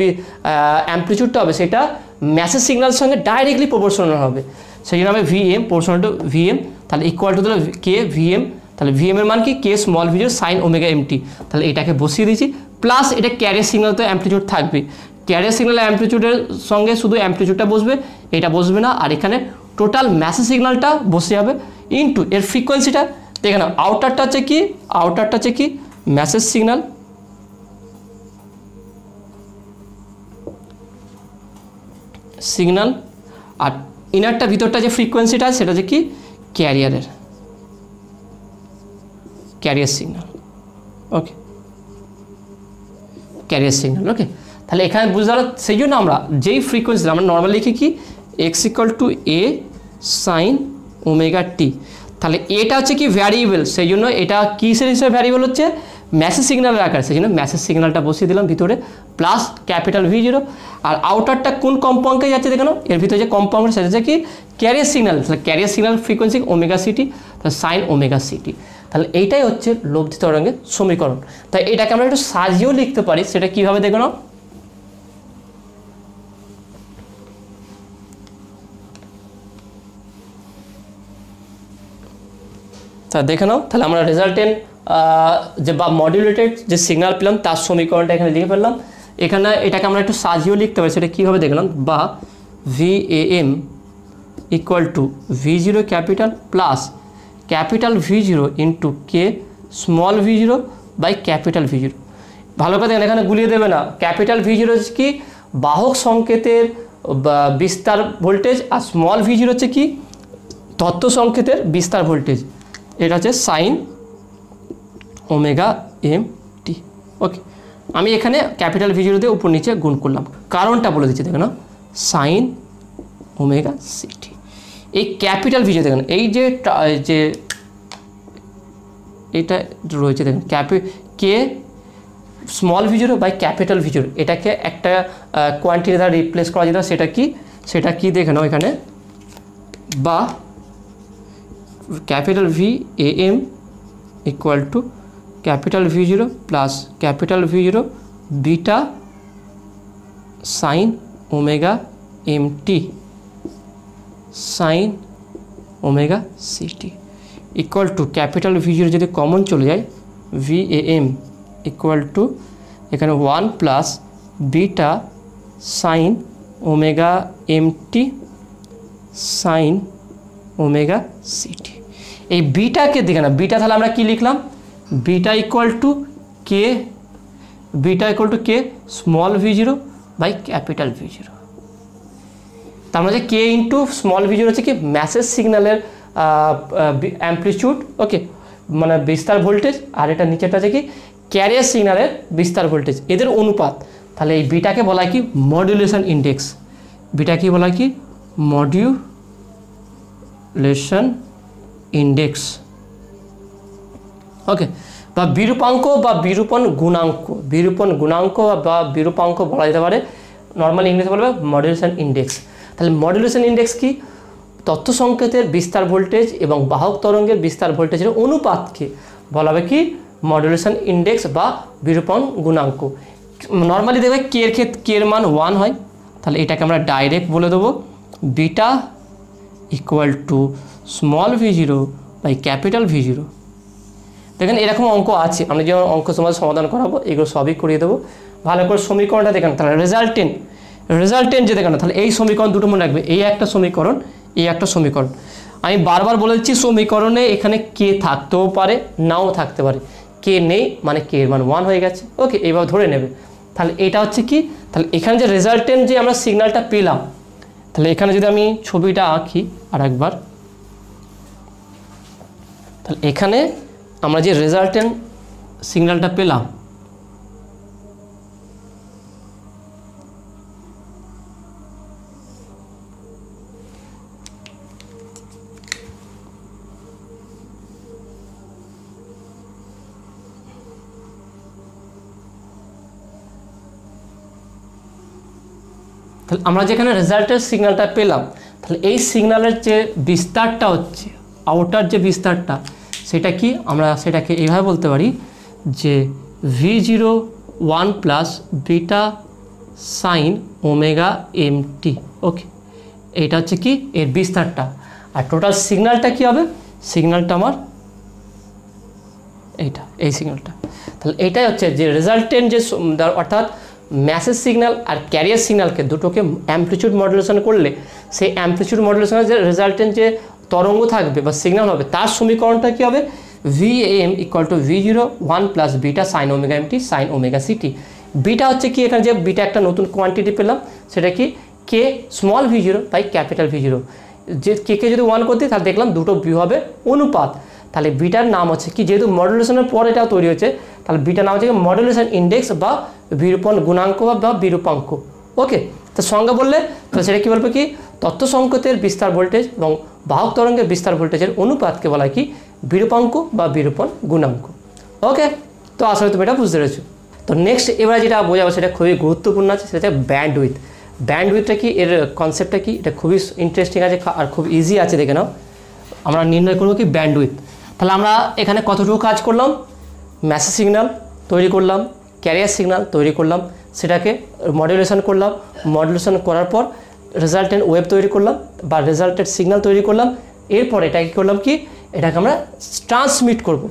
অ্যামপ্লিটিউডটা হবে সেটা মেসেজ সিগন্যালের সঙ্গে ডাইরেক্টলি প্রপোর্শনাল হবে, সেই জন্য হবে VM প্রপোর্শনাল টু VM, তাহলে ইকুয়াল টু দিলে KVM। তাহলে VM এর মান কি K small V0 sine omega MT। তাহলে এটাকে বসিয়ে দিয়েছি, প্লাস এটা ক্যারিয়ার সিগন্যাল তো অ্যামপ্লিটিউড থাকবে, ক্যারিয়ার সিগন্যাল অ্যামপ্লিটিউডের সঙ্গে শুধু অ্যামপ্লিটিউডটা বসবে, এটা বসবে না, আর এখানে টোটাল মেসেজ সিগন্যালটা বসে যাবে ইনটু এর ফ্রিকোয়েন্সিটা। দেখে নাও আউটারটা হচ্ছে কি মেসেজ সিগন্যাল, আর ইনারটা ভিতরটা যে ফ্রিকোয়েন্সিটা সেটা হচ্ছে কি ক্যারিয়ার সিগন্যাল। ওকে, ক্যারিয়ার সিগন্যাল। ওকে, তাহলে এখানে বুঝতে পারো, সেই জন্য আমরা যেই ফ্রিকোয়েন্সি আমরা নর্মালি লিখি কি x equal to A sine omega T। তাহলে এটা হচ্ছে কি ভ্যারিয়েবল, সেই জন্য এটা কিসের হিসেবে ভ্যারিয়েবল হচ্ছে মেসেজ সিগন্যালের আকার, সেই জন্য মেসেজ সিগন্যালটা বসিয়ে দিলাম ভিতরে, প্লাস ক্যাপিটাল V0। আর আউটারটা কোন কম্পাঙ্কে যাচ্ছে দেখানো, এর ভিতরে যে কম্পাঙ্ক সেটা হচ্ছে কি ক্যারিয়ার সিগন্যাল, তাহলে career signal frequency omega CT, তাহলে সাইন ওমেগা CT। তাহলে এইটাই হচ্ছে লব্ধি তরঙ্গের সমীকরণ। তাই এটাকে আমরা একটু সাজিয়েও লিখতে পারি, সেটা কীভাবে দেখো না, তা দেখে নাও। তাহলে আমরা রেজাল্টেন্ট যে বা মডুলেটেড যে সিগন্যাল পেলাম তার সমীকরণটা এখানে লিখে ফেললাম। এখানে এটাকে আমরা একটু সাজিয়েও লিখতে পারি, সেটা কীভাবে দেখলাম, বা VAM equal to V0 capital plus capital V0 into K small V0 by capital V0। ভালো করে দেখেন, এখানে গুলিয়ে দেবে না, ক্যাপিটাল V0 হচ্ছে কি বাহক সংকেতের বিস্তার ভোল্টেজ, আর স্মল V0 হচ্ছে কি তথ্য সংকেতের বিস্তার ভোল্টেজ, এটা হচ্ছে সাইন ওমেগা MT। ওকে, আমি এখানে ক্যাপিটাল V0 দিয়ে উপর নিচে গুণ করলাম, কারণটা বলে দিচ্ছি দেখো না, সাইন ওমেগা CT। এই ক্যাপিটাল V0 দেখেন, এই যে এটা রয়েছে দেখেন কে small V0 by capital V0, এটাকে একটা কোয়ান্টিটি দ্বারা রিপ্লেস করা যেত, সেটা কি দেখে নাও এখানে, বা capital VAM equal to capital V0 plus capital V0 beta sine omega MT sine omega CT equal to capital V0 যদি কমন চলে যায় VAM ইকুয়াল টু এখানে 1 plus beta sine omega MT sine omega CT. এই বিটাকে দেখে না, beta তাহলে আমরা কি লিখলাম, beta equal to K, beta equal to K small V0 by capital V0। তার মানে কে ইন্টু স্মল V0 হচ্ছে কি মেসেজ সিগন্যালের অ্যাম্পলিটিউড, ওকে, মানে বিস্তার ভোল্টেজ, আর এটা নিচেটা হচ্ছে কি ক্যারিয়ার সিগন্যালের বিস্তার ভোল্টেজ, এদের অনুপাত। তাহলে এই বিটাকে বলা হয় কি মডুলেশন ইন্ডেক্স, বিটা কি বলা হয় কি মডুলেশন ইন্ডেক্স, ওকে, বা বিরূপাঙ্ক বা বিরূপণ গুণাঙ্ক, বিরূপণ গুণাঙ্ক বা বিরূপাঙ্ক বলা যেতে পারে, নর্মালি ইংলিশে বলবে মডুলেশন ইন্ডেক্স। তাহলে মডুলেশন ইন্ডেক্স কি, তথ্য সংকেতের বিস্তার ভোল্টেজ এবং বাহক তরঙ্গের বিস্তার ভোল্টেজের অনুপাতকে বলা হবে কি মডুলেশন ইন্ডেক্স বা বিরূপণ গুণাঙ্ক। নর্মালি দেখবে কে এর ক্ষেত্রে কে এর মান 1 হয়, তাহলে এটাকে আমরা ডাইরেক্ট বলে দেবো beta equal to small V0 by capital V0। দেখেন এরকম অঙ্ক আছে, আমরা যে অঙ্ক সমাধান করাবো এগুলো সবই করিয়ে দেবো। ভালো করে সমীকরণটা দেখেন, তাহলে রেজাল্টেন্ট যে দেখেন, তাহলে এই সমীকরণ দুটো মনে রাখবে, এই একটা সমীকরণ, এই একটা সমীকরণ। আমি বারবার বলেছি সমীকরণে এখানে কে থাকতেও পারে নাও থাকতে পারে, কে নেই মানে কে এর মান 1 হয়ে গেছে, ওকে, এইভাবে ধরে নেবে। তাহলে এটা হচ্ছে কি, তাহলে এখানে যে রেজাল্টেন্ট যে আমরা সিগন্যালটা পেলাম, তাহলে এখানে যদি আমি ছবিটা আঁকি আর একবার, তাহলে এখানে আমরা যে রেজাল্টেন্ট সিগন্যালটা পেলাম, তাহলে আমরা যেখানে রেজাল্টের সিগন্যালটা পেলাম, তাহলে এই সিগন্যালের যে বিস্তারটা হচ্ছে, আউটার যে বিস্তারটা, সেটা কি, আমরা সেটাকে এইভাবে বলতে পারি যে V0 1 plus beta sine omega M T, okay, এইটা হচ্ছে কি এর বিস্তারটা। আর টোটাল সিগন্যালটা কি হবে, সিগন্যালটা আমার এইটা, এই সিগন্যালটা। তাহলে এইটাই হচ্ছে যে রেজাল্টেন্ট যে, অর্থাৎ মেসেজ সিগন্যাল আর ক্যারিয়ার সিগন্যালকে দুটোকে অ্যাম্পলিটিউড মডুলেশন করলে সেই অ্যাম্পলিটিউড মডুলেশনের যে রেজাল্টেন্ট যে তরঙ্গ থাকবে বা সিগন্যাল হবে, তার সমীকরণটা কী হবে, VAM equal to V0 1 plus beta sine omega MT sine omega CT. Beta হচ্ছে কি, এখানে যে বিটা একটা নতুন কোয়ান্টিটি পেলাম, সেটা কি কে small V0 by capital V0। যে কে যদি 1 করতে, তাহলে দেখলাম দুটো বি হবে অনুপাত। তাহলে বিটার নাম হচ্ছে কি, যেহেতু মডুলেশনের পর এটা তৈরি হয়েছে, তাহলে বিটার নাম হচ্ছে মডুলেশন ইন্ডেক্স বা বিরূপণ গুণাঙ্ক বা বিরূপাঙ্ক, ওকে। তো সংজ্ঞা বললে তো সেটা কী বলবে কি, তথ্য সংকেতের বিস্তার ভোল্টেজ এবং বাহক তরঙ্গের বিস্তার ভোল্টেজের অনুপাতকে বলা হয় কি বিরূপাঙ্ক বা বিরূপণ গুণাঙ্ক, ওকে। তো আসলে তুমি এটা বুঝতে পেরেছো। তো নেক্সট এবার যেটা বোঝাবো সেটা খুবই গুরুত্বপূর্ণ আছে, সেটা ব্যান্ডউইথ। ব্যান্ডউইথটা কি, এর কনসেপ্টটা কি, এটা খুবই ইন্টারেস্টিং আছে আর খুব ইজি আছে, দেখে নাও। আমরা নির্ণয় করবো কি ব্যান্ডউইথ। তাহলে আমরা এখানে কতটুকু কাজ করলাম, মেসেজ সিগন্যাল তৈরি করলাম, ক্যারিয়ার সিগন্যাল তৈরি করলাম, সেটাকে মডুলেশন করলাম, মডুলেশন করার পর রেজাল্টেন্ট ওয়েভ তৈরি করলাম বা রেজাল্টেড সিগন্যাল তৈরি করলাম। এরপর এটাকে করলাম কি, এটাকে আমরা ট্রান্সমিট করব।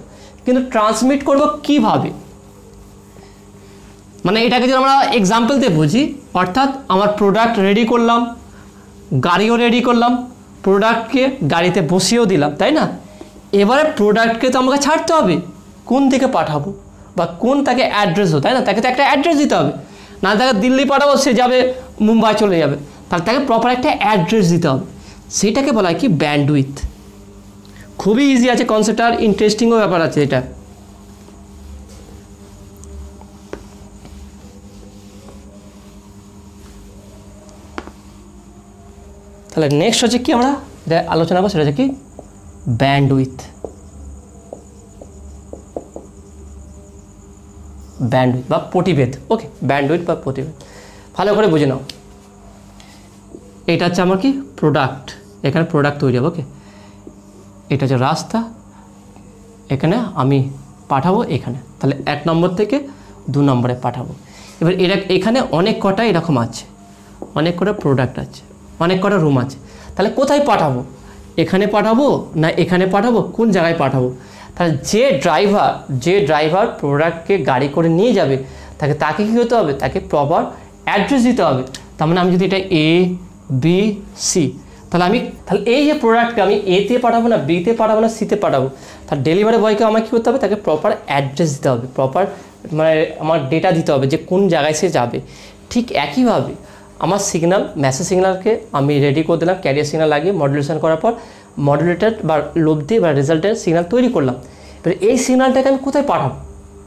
কিন্তু ট্রান্সমিট করব কিভাবে, মানে এটাকে যদি আমরা এক্সাম্পল দিয়ে বুঝি, অর্থাৎ আমার প্রোডাক্ট রেডি করলাম, গাড়িও রেডি করলাম, প্রোডাক্টকে গাড়িতে বসিয়েও দিলাম, তাই না। এবারে প্রোডাক্টকে তো আমাকে ছাড়তে হবে, কোন দিকে পাঠাবো বা কোন তাকে অ্যাড্রেসও, তাই না, তাকে তো একটা অ্যাড্রেস দিতে হবে, না তাকে দিল্লি পাঠাবো সে যাবে মুম্বাই চলে যাবে, তাহলে তাকে প্রপার একটা অ্যাড্রেস দিতে হবে। সেটাকে বলা হয় কি ব্যান্ডউইথ। খুবই ইজি আছে কনসেপ্ট, আর ইন্টারেস্টিংও ব্যাপার আছে এটা। তাহলে নেক্সট হচ্ছে কি আমরা আলোচনা করবো, সেটা হচ্ছে কি ব্যান্ডউইথ। ব্যান্ডউইথ বা প্রতিভেদ, ওকে, ব্যান্ডউইথ বা প্রতিভেদ ভালো করে বুঝে নাও। এটা হচ্ছে আমার কি প্রোডাক্ট, এখানে প্রোডাক্ট তৈরি হবে, ওকে। এটা হচ্ছে রাস্তা, এখানে আমি পাঠাবো এখানে, তাহলে 1 নম্বর থেকে 2 নম্বরে পাঠাবো। এবার এরা এখানে অনেক কটা এরকম আছে, অনেক কটা প্রোডাক্ট আছে, অনেক কটা রুম আছে, তাহলে কোথায় পাঠাবো? এখানে পাঠাবো না এখানে পাঠাবো, কোন জায়গায় পাঠাবো? তাহলে যে ড্রাইভার প্রোডাক্টকে গাড়ি করে নিয়ে যাবে তাকে কী করতে হবে? তাকে প্রপার অ্যাড্রেস দিতে হবে। তার মানে আমি যদি এটা A B C, তাহলে এই যে প্রোডাক্টকে আমি এতে পাঠাবো না, বিতে পাঠাবো না, সিতে পাঠাবো, তার ডেলিভারি বয়কে আমাকে কী করতে হবে? তাকে প্রপার অ্যাড্রেস দিতে হবে, প্রপার মানে আমার ডেটা দিতে হবে যে কোন জায়গায় সে যাবে। ঠিক একইভাবে আমার মেসেজ সিগন্যালকে আমি রেডি করে দিলাম, ক্যারিয়ার সিগন্যাল লাগিয়ে মডুলেশন করার পর মডুলেটেড বা লব্ধি বা রেজাল্টের সিগন্যাল তৈরি করলাম। এবার এই সিগন্যালটাকে আমি কোথায় পাঠাবো?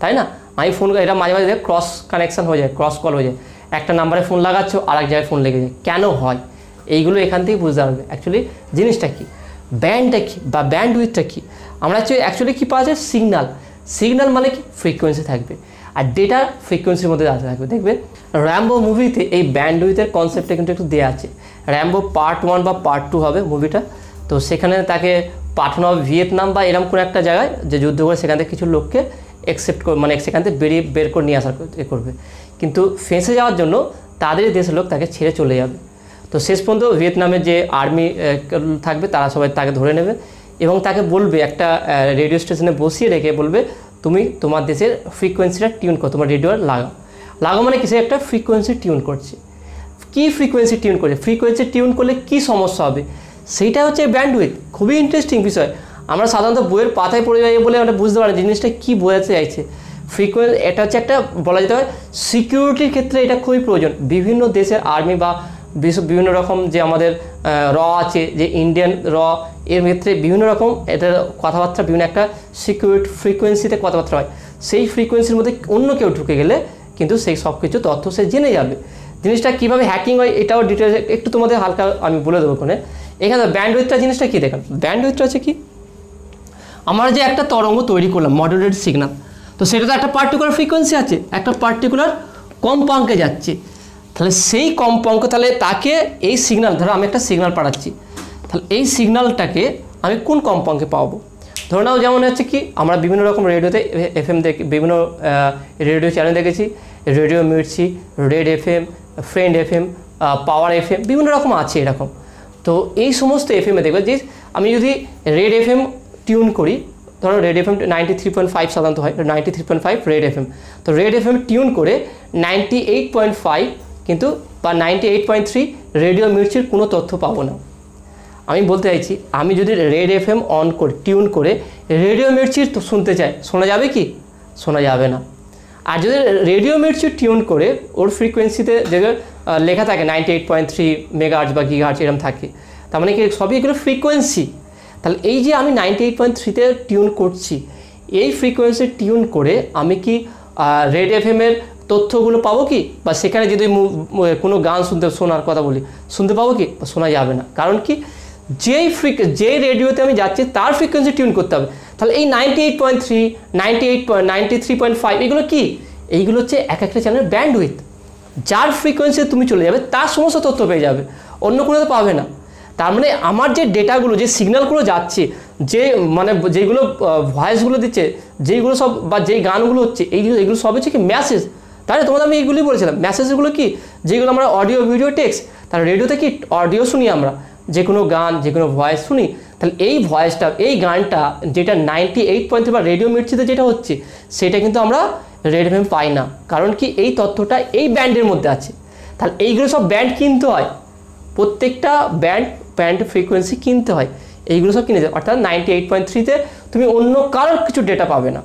তাই না, আমি ফোন, এটা মাঝে মাঝে ক্রস কানেকশান হয়ে যায়, ক্রস কল হয়ে যায়, একটা নাম্বারে ফোন লাগাচ্ছ আর এক জায়গায় ফোন লেগে যায়, কেন হয়? এইগুলো এখান থেকেই বুঝতে পারবে অ্যাকচুয়ালি জিনিসটা কী, ব্যান্ডটা কী বা ব্যান্ডউইথটা কী। আমরা অ্যাকচুয়ালি কী পাওয়া যায়? সিগন্যাল মানে কি? ফ্রিকোয়েন্সি থাকবে, আর ডেটা ফ্রিকোয়েন্সির মধ্যে থাকবে। দেখবে র্যাম্বো মুভিতে এই ব্যান্ডউইথের কনসেপ্টটা কিন্তু একটু দেওয়া আছে। র্যাম্বো পার্ট 1 বা পার্ট 2 হবে মুভিটা, তো সেখানে তাকে পাঠানো হবে ভিয়েতনাম বা এরকম কোনো একটা জায়গায় যে যুদ্ধ করে, সেখান থেকে কিছু লোককে মানে সেখান থেকে বের করে নিয়ে আসার করবে, কিন্তু ফেঁসে যাওয়ার জন্য তাদের দেশের লোক তাকে ছেড়ে চলে যাবে। তো শেষ পর্যন্ত ভিয়েতনামের যে আর্মি থাকবে তারা সবাই তাকে ধরে নেবে এবং তাকে বলবে, একটা রেডিও স্টেশনে বসিয়ে রেখে বলবে, তুমি তোমার দেশের ফ্রিকোয়েন্সিটা টিউন করো, তোমার রেডিও লাগাও মানে কিছু একটা ফ্রিকোয়েন্সি টিউন করছে। কী ফ্রিকোয়েন্সি টিউন করছে? ফ্রিকোয়েন্সি টিউন করলে কী সমস্যা হবে সেইটা হচ্ছে ব্যান্ডউইথ। খুবই ইন্টারেস্টিং বিষয়, আমরা সাধারণত বইয়ের পাতায় পড়ে যাই বলে আমরা বুঝতে পারি জিনিসটা কী বোঝাতে চাইছে। এটা হচ্ছে একটা বলা যেতে হয় সিকিউরিটির ক্ষেত্রে এটা খুবই প্রয়োজন। বিভিন্ন দেশের আর্মি বা বিভিন্ন রকম যে আমাদের আছে, যে ইন্ডিয়ান এর ক্ষেত্রে বিভিন্ন রকম এটার কথাবার্তা, বিভিন্ন একটা সিকিউরিটি ফ্রিকোয়েন্সিতে কথাবার্তা হয়। সেই ফ্রিকোয়েন্সির মধ্যে অন্য কেউ ঢুকে গেলে কিন্তু সেই সব কিছু তথ্য সে জেনে যাবে। জিনিসটা কীভাবে হ্যাকিং হয় এটাও ডিটেলস একটু তোমাদের হালকা আমি বলে দেবো ওখানে। এখানে ব্যান্ডউইথটা জিনিসটা কী দেখেন, ব্যান্ডউইথটা হচ্ছে কি, আমরা যে একটা তরঙ্গ তৈরি করলাম মডুলেটেড সিগন্যাল, তো সেটা তো একটা পার্টিকুলার ফ্রিকোয়েন্সি আছে, একটা পার্টিকুলার কম্পাঙ্কে যাচ্ছে। তাহলে সেই কম্পাঙ্ক, তাহলে তাকে এই সিগন্যাল, ধরো আমি একটা সিগন্যাল পাঠাচ্ছি, তাহলে এই সিগন্যালটাকে আমি কোন কম্পাঙ্কে পাবো? ধরে নাও যেমন হচ্ছে কি, আমরা বিভিন্ন রকম রেডিওতে FM বিভিন্ন রেডিও চ্যানেল দেখেছি, radio Mirchi, red FM, friend FM, পাওয়ার FM, বিভিন্ন রকম আছে এরকম। তো এই সমস্ত FM-এ দেখবে যে আমি যদি রেড FM টিউন করি, ধরো রেড FM 93.5 সাধারণত হয়, 93.5 রেড FM, তো রেড FM টিউন করে 98.5 কিন্তু বা 98.3 রেডিও মির্চির কোনো তথ্য পাবো না। আমি বলতে চাইছি, আমি যদি রেড FM অন করে টিউন করে রেডিও মির্চির তো শুনতে চাই, শোনা যাবে কি? শোনা যাবে না। আর যদি রেডিও মির্চি টিউন করে ওর ফ্রিকোয়েন্সিতে যে লেখা থাকে 98.3 মেগাহার্টজ বা গিগাহার্টজ এরকম থাকে, তার মানে কি সবই এগুলো ফ্রিকোয়েন্সি। তাহলে এই যে আমি 98.3-তে টিউন করছি, এই ফ্রিকোয়েন্সি টিউন করে আমি কি রেড FM-এর তথ্যগুলো পাবো কি? বা সেখানে যদি কোনো গান শোনার কথা বলি, শুনতে পাবো কি? শোনা যাবে না। কারণ কি, যেই রেডিওতে আমি যাচ্ছি তার ফ্রিকোয়েন্সি টিউন করতে হবে। তাহলে এই 98.3, 93.5 এগুলো কি? এইগুলো হচ্ছে এক একটা চ্যানেলের ব্যান্ডউইথ। যার ফ্রিকোয়েন্সি তুমি চলে যাবে তার সমস্ত তথ্য পেয়ে যাবে, অন্য কোনো তো পাবে না। তার মানে আমার যে ডেটাগুলো, যে সিগন্যালগুলো যাচ্ছে, যে মানে যেগুলো ভয়েসগুলো দিচ্ছে, যেইগুলো সব বা যেই গানগুলো হচ্ছে, এইগুলো সব হচ্ছে কি মেসেজ। তাই না? তোমাদের আমি এইগুলোই বলেছিলাম, মেসেজগুলো কি, যেগুলো আমরা অডিও, ভিডিও, টেক্সট। তার রেডিওতে কি অডিও শুনি, আমরা যে কোনো গান, যে কোনো ভয়েস শুনি। তাহলে এই ভয়েসটা, এই গানটা যেটা 98.3 বা রেডিও মির্চিতে যেটা হচ্ছে, সেটা কিন্তু আমরা রেড FM পাই না। কারণ কি, এই তথ্যটা এই ব্যান্ডের মধ্যে আছে। তাহলে এইগুলো সব ব্যান্ড কিনতে হয়, প্রত্যেকটা ব্যান্ড ফ্রিকোয়েন্সি কিনতে হয়, এইগুলো সব কিনে যায়। অর্থাৎ 98.3-তে তুমি অন্য কারোর কিছু ডেটা পাবে না।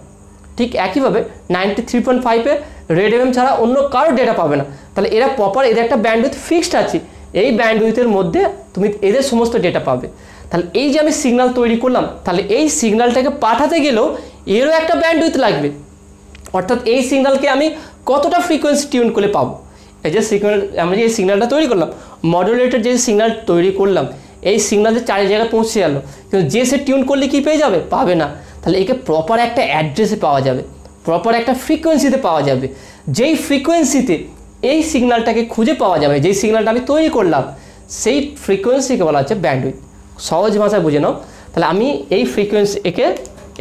ঠিক একইভাবে 93.5-এ রেড FM ছাড়া অন্য কারোর ডেটা পাবে না। তাহলে এরা প্রপার, এদের একটা ব্যান্ডউইথ ফিক্সড আছে, এই ব্যান্ডউইথের মধ্যে তুমি এদের সমস্ত ডেটা পাবে। তাহলে এই যে আমি সিগন্যাল তৈরি করলাম, তাহলে এই সিগন্যালটাকে পাঠাতে গেলেও এরও একটা ব্যান্ডউইথ লাগবে। অর্থাৎ এই সিগন্যালকে আমি কতটা ফ্রিকোয়েন্সি টিউন করে পাবো। এই যে আমরা যে সিগন্যালটা তৈরি করলাম, মডুলেটেড যে সিগন্যাল তৈরি করলাম, এই সিগন্যাল যে 4 জায়গায় পৌঁছে গেল, কিন্তু যে সে টিউন করলে কি পেয়ে যাবে? পাবে না। তাহলে একে প্রপার একটা অ্যাড্রেসে পাওয়া যাবে, প্রপার একটা ফ্রিকোয়েন্সিতে পাওয়া যাবে। যেই ফ্রিকোয়েন্সিতে এই সিগন্যালটাকে খুঁজে পাওয়া যাবে, যেই সিগন্যালটা আমি তৈরি করলাম, সেই ফ্রিকোয়েন্সিকে বলা হচ্ছে ব্যান্ডউইথ। সহজ ভাষায় বুঝে নাও। তাহলে আমি এই ফ্রিকোয়েন্সি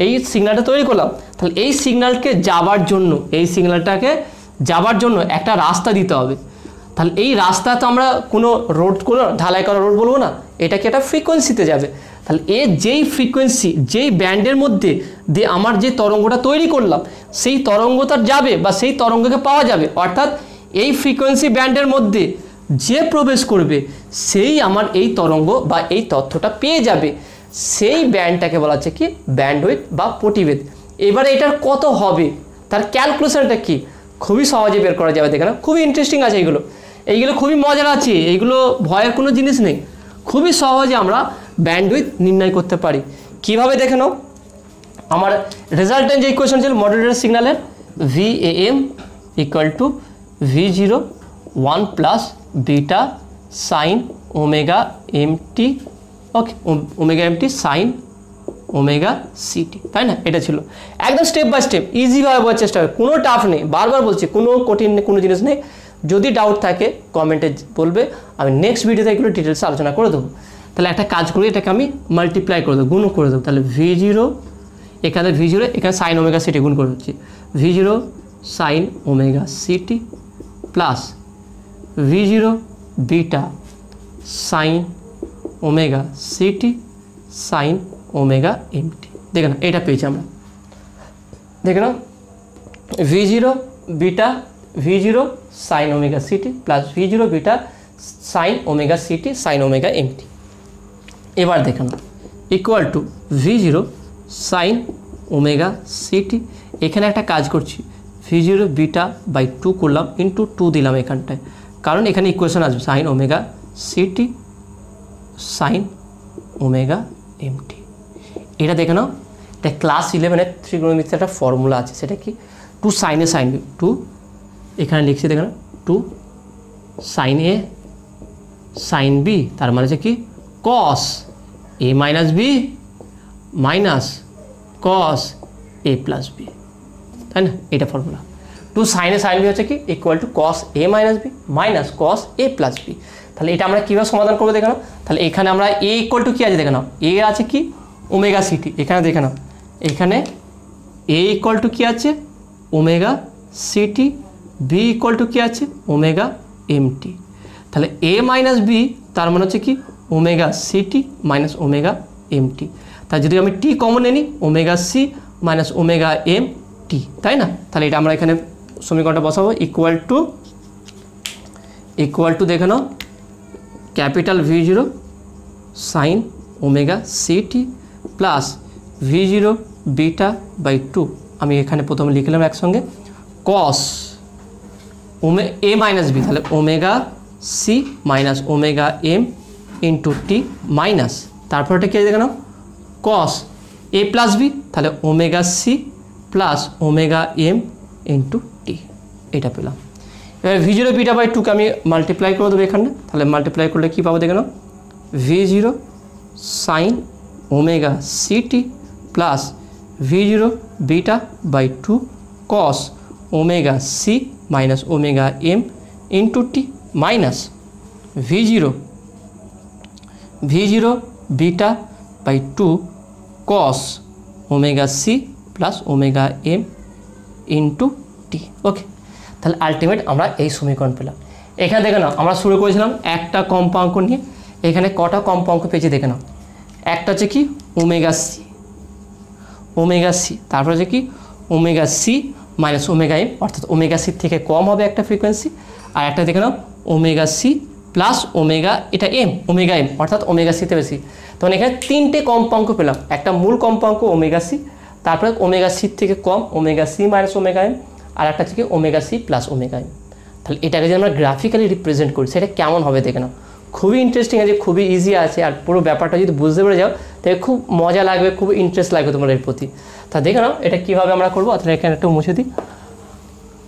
এই সিগন্যালটা তৈরি করলাম, তাহলে এই সিগন্যালটাকে যাবার জন্য একটা রাস্তা দিতে হবে। তাহলে এই রাস্তা তো আমরা কোনো রোড, কোনো ঢালাই করা রোড বলবো না, এটা কি একটা ফ্রিকোয়েন্সিতে যাবে। তাহলে যেই ফ্রিকোয়েন্সি, যেই ব্যান্ডের মধ্যে দিয়ে আমার যে তরঙ্গটা তৈরি করলাম সেই তরঙ্গটা যাবে বা সেই তরঙ্গকে পাওয়া যাবে, অর্থাৎ এই ফ্রিকোয়েন্সি ব্যান্ডের মধ্যে যে প্রবেশ করবে সেই আমার এই তরঙ্গ বা এই তথ্যটা পেয়ে যাবে, সেই ব্যান্ডটাকে বলা হচ্ছে কি ব্যান্ডউইথ বা পটিবেদ। এবারে এটার কত হবে, তার ক্যালকুলেশনটা কি, খুবই সহজে বের করা যাবে। দেখে না, খুবই ইন্টারেস্টিং আছে এইগুলো খুবই মজার আছে, এইগুলো ভয়ের কোনো জিনিস নেই, খুবই সহজে আমরা ব্যান্ডউইথ নির্ণয় করতে পারি। কিভাবে দেখে নাও, আমার রেজাল্টেন্ট যে ইকুয়েশন ছিল মডুলেটর সিগন্যালের VAM equal to V0 1 plus beta sine omega MT, okay, omega MT sign omega CT, তাই না? এটা ছিল একদম স্টেপ বাই স্টেপ, ইজিভাবে বোঝার চেষ্টা করে, কোনো টাফ নেই, বারবার বলছি কোনো কঠিন কোনো জিনিস নেই। যদি ডাউট থাকে কমেন্টে বলবে, আমি নেক্সট ভিডিওতে এগুলো ডিটেলসে আলোচনা করে দেবো। তাহলে একটা কাজ করি, এটাকে আমি মাল্টিপ্লাই করে দেবো, গুণ করে দেবো। তাহলে V0 এখানে V0 এখানে সাইন ওমেগা CT গুণ করে দিচ্ছি, V0 sine omega CT plus V0 beta sine omega CT sine omega MT। দেখে না, এটা পেয়েছি আমরা, দেখে না, V0 beta V0 sine omega CT plus V0 beta sine omega CT sine omega MT। এবার দেখে না equal to V0 sine omega CT, এখানে একটা কাজ করছি, V0 বিটা বাই 2 করলাম, ইন্টু 2 দিলাম এখানটায়, কারণ এখানে ইকুয়েশন আসবে sign omega CT sine omega MT। এটা দেখে নাও, এটা ক্লাস 11-এর ত্রিকোণমিতির একটা ফর্মুলা আছে, সেটা কি 2 সাইনে সাইন বি, 2 এখানে লিখছি দেখে না, 2 সাইন এ সাইন বি, তার মানে হচ্ছে কি cos A minus B minus cos A plus B, তাই না? এটা ফর্মুলা। 2 সাইনে সাইন বি হচ্ছে কি equal to cos A minus B minus cos A plus B. তাহলে এটা আমরা কীভাবে সমাধান করবো দেখে নাও। তাহলে এখানে আমরা A ইকুয়াল টু কী আছে দেখে নাও, A আছে কি ওমেগা CT, এখানে দেখে নাও, এখানে A ইকুয়াল টু কী আছে omega CT, B equal to কী আছে ওমেগা MT। তাহলে A মাইনাস বি তার মানে হচ্ছে কি omega CT minus omega MT। তাই যদি আমি T কমন নিই omega C minus omega MT, তাই না? তাহলে এটা আমরা এখানে সমীকরণটা বসাবো, ইকুয়াল টু দেখে নাও capital V0 sine omega CT plus V0 beta by 2, আমি এখানে প্রথমে লিখলাম একসঙ্গে কস A মাইনাস বি, তাহলে omega C minus omega M into T minus, তারপরটা কি দেখে নাও কস A প্লাস বি, তাহলে omega C plus omega M into T, এটা পেলাম। এবার V0 বিটা বাই 2কে আমি মাল্টিপ্লাই করে দেবো এখানে, তাহলে মাল্টিপ্লাই করলে কী পাবো দেখে নাও V0 sine omega CT plus V0 beta by 2 cos omega C minus omega M into T minus V0 beta by 2 cos omega C plus omega M into T, okay. তাহলে আলটিমেট আমরা এই সমীকরণ পেলাম। এখানে দেখে নাও আমরা শুরু করেছিলাম একটা কম্পাঙ্ক নিয়ে, এখানে কটা কম্পাঙ্ক পেয়েছি দেখে নাও, একটা হচ্ছে কি ওমেগা C, তারপর হচ্ছে কি omega C minus omega M, অর্থাৎ ওমেগা C থেকে কম হবে একটা ফ্রিকোয়েন্সি, আর একটা দেখে নাও ওমেগা C প্লাস ওমেগা এটা M ওমেগা M, অর্থাৎ ওমেগা Cতে বেশি। তখন এখানে তিনটে কম্পাঙ্ক পেলাম, একটা মূল কম্পাঙ্ক ওমেগা C, তারপরে ওমেগা C থেকে কম omega C minus omega M, আর একটা হচ্ছে কি omega C plus omega M। তাহলে এটাকে যদি আমরা গ্রাফিক্যালি রিপ্রেজেন্ট করি সেটা কেমন হবে দেখে নাও, খুবই ইন্টারেস্টিং আছে, খুবই ইজি আছে, আর পুরো ব্যাপারটা যদি বুঝতে পেরে যাও তাহলে খুব মজা লাগবে, খুব ইন্টারেস্ট লাগবে তোমার এর প্রতি। তা দেখে নাও এটা কীভাবে আমরা করবো। তাহলে এখানে একটু মুছে দিই,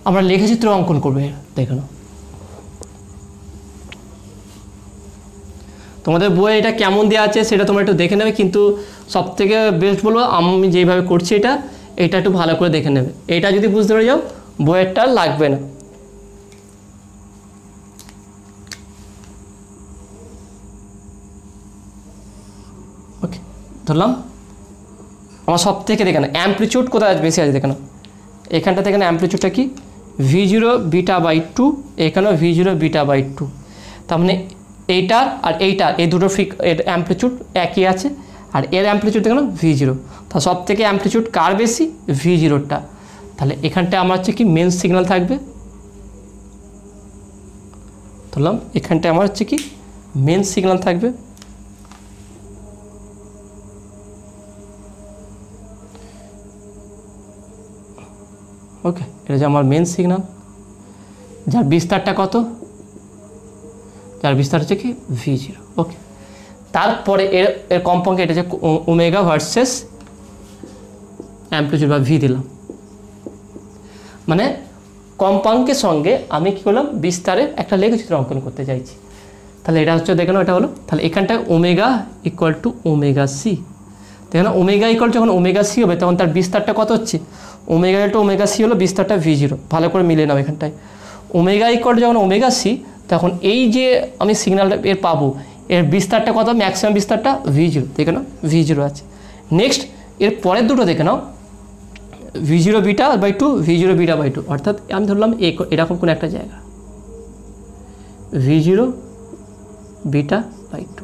আমরা লেখচিত্র অঙ্কন করবো, দেখে নাও তোমাদের বইয়ে এটা কেমন দেওয়া আছে সেটা তোমরা একটু দেখে নেবে, কিন্তু সবথেকে বেস্ট বলবো আমি যেইভাবে করছি এটা একটু ভালো করে দেখে নেবে, এটা যদি বুঝতে পেরে যাও বইয়েরটা লাগবে না। ওকে, ধরলাম আমার সব থেকে দেখে না অ্যাম্পলিটিউড কোথায় বেশি আছে দেখে না, এখানটা থেকে না অ্যাম্পলিটিউডটা কি V0 বিটা বাই 2, এখানেও V0 বিটা বাই 2। তার মানে এইটার আর এইটার এই দুটো অ্যাম্পলিটিউড একই আছে, আর এর অ্যাম্পলিটিউড দেখুন V0। তা সব থেকে অ্যাম্পলিটিউড কার বেশি? V0টা। তাহলে এখানটা আমার হচ্ছে কি মেন সিগন্যাল থাকবে, ধরলাম এখানটা আমার হচ্ছে কি মেন সিগন্যাল থাকবে। ওকে, এটা যে আমার মেন সিগন্যাল, যার বিস্তারটা কত? যার বিস্তার হচ্ছে কি V0। ওকে, তারপরে এর কম্পাঙ্ক এটা যে ওমেগা ভার্সেস অ্যাম্পলিটিউড বা V দিলাম, মানে কম্পাঙ্কের সঙ্গে আমি কি করলাম? বিস্তারের একটা লেখচিত্র অঙ্কন করতে চাইছি। তাহলে এটা হচ্ছে দেখেন, এটা হলো, তাহলে এখানটায় omega equal to omega C. দেখেন ওমেগা ইকুয়াল যখন ওমেগা সি হবে তখন তার বিস্তারটা কত হচ্ছে? ওমেগা টু ওমেগা সি হলো, বিস্তারটা V0। ভালো করে মিলিয়ে নাও এখানটায়। ওমেগা ইকুয়াল যখন ওমেগা সি, তখন এই যে আমি সিগন্যালটা এর পাবো, এর বিস্তারটা কত? ম্যাক্সিমাম বিস্তারটা V0। দেখে নাও V0 আছে। নেক্সট এর পরের দুটো দেখে নাও, V0 beta by 2, V0 beta by 2। অর্থাৎ আমি ধরলাম এরকম কোনো একটা জায়গা, V0 বিটা বাই 2।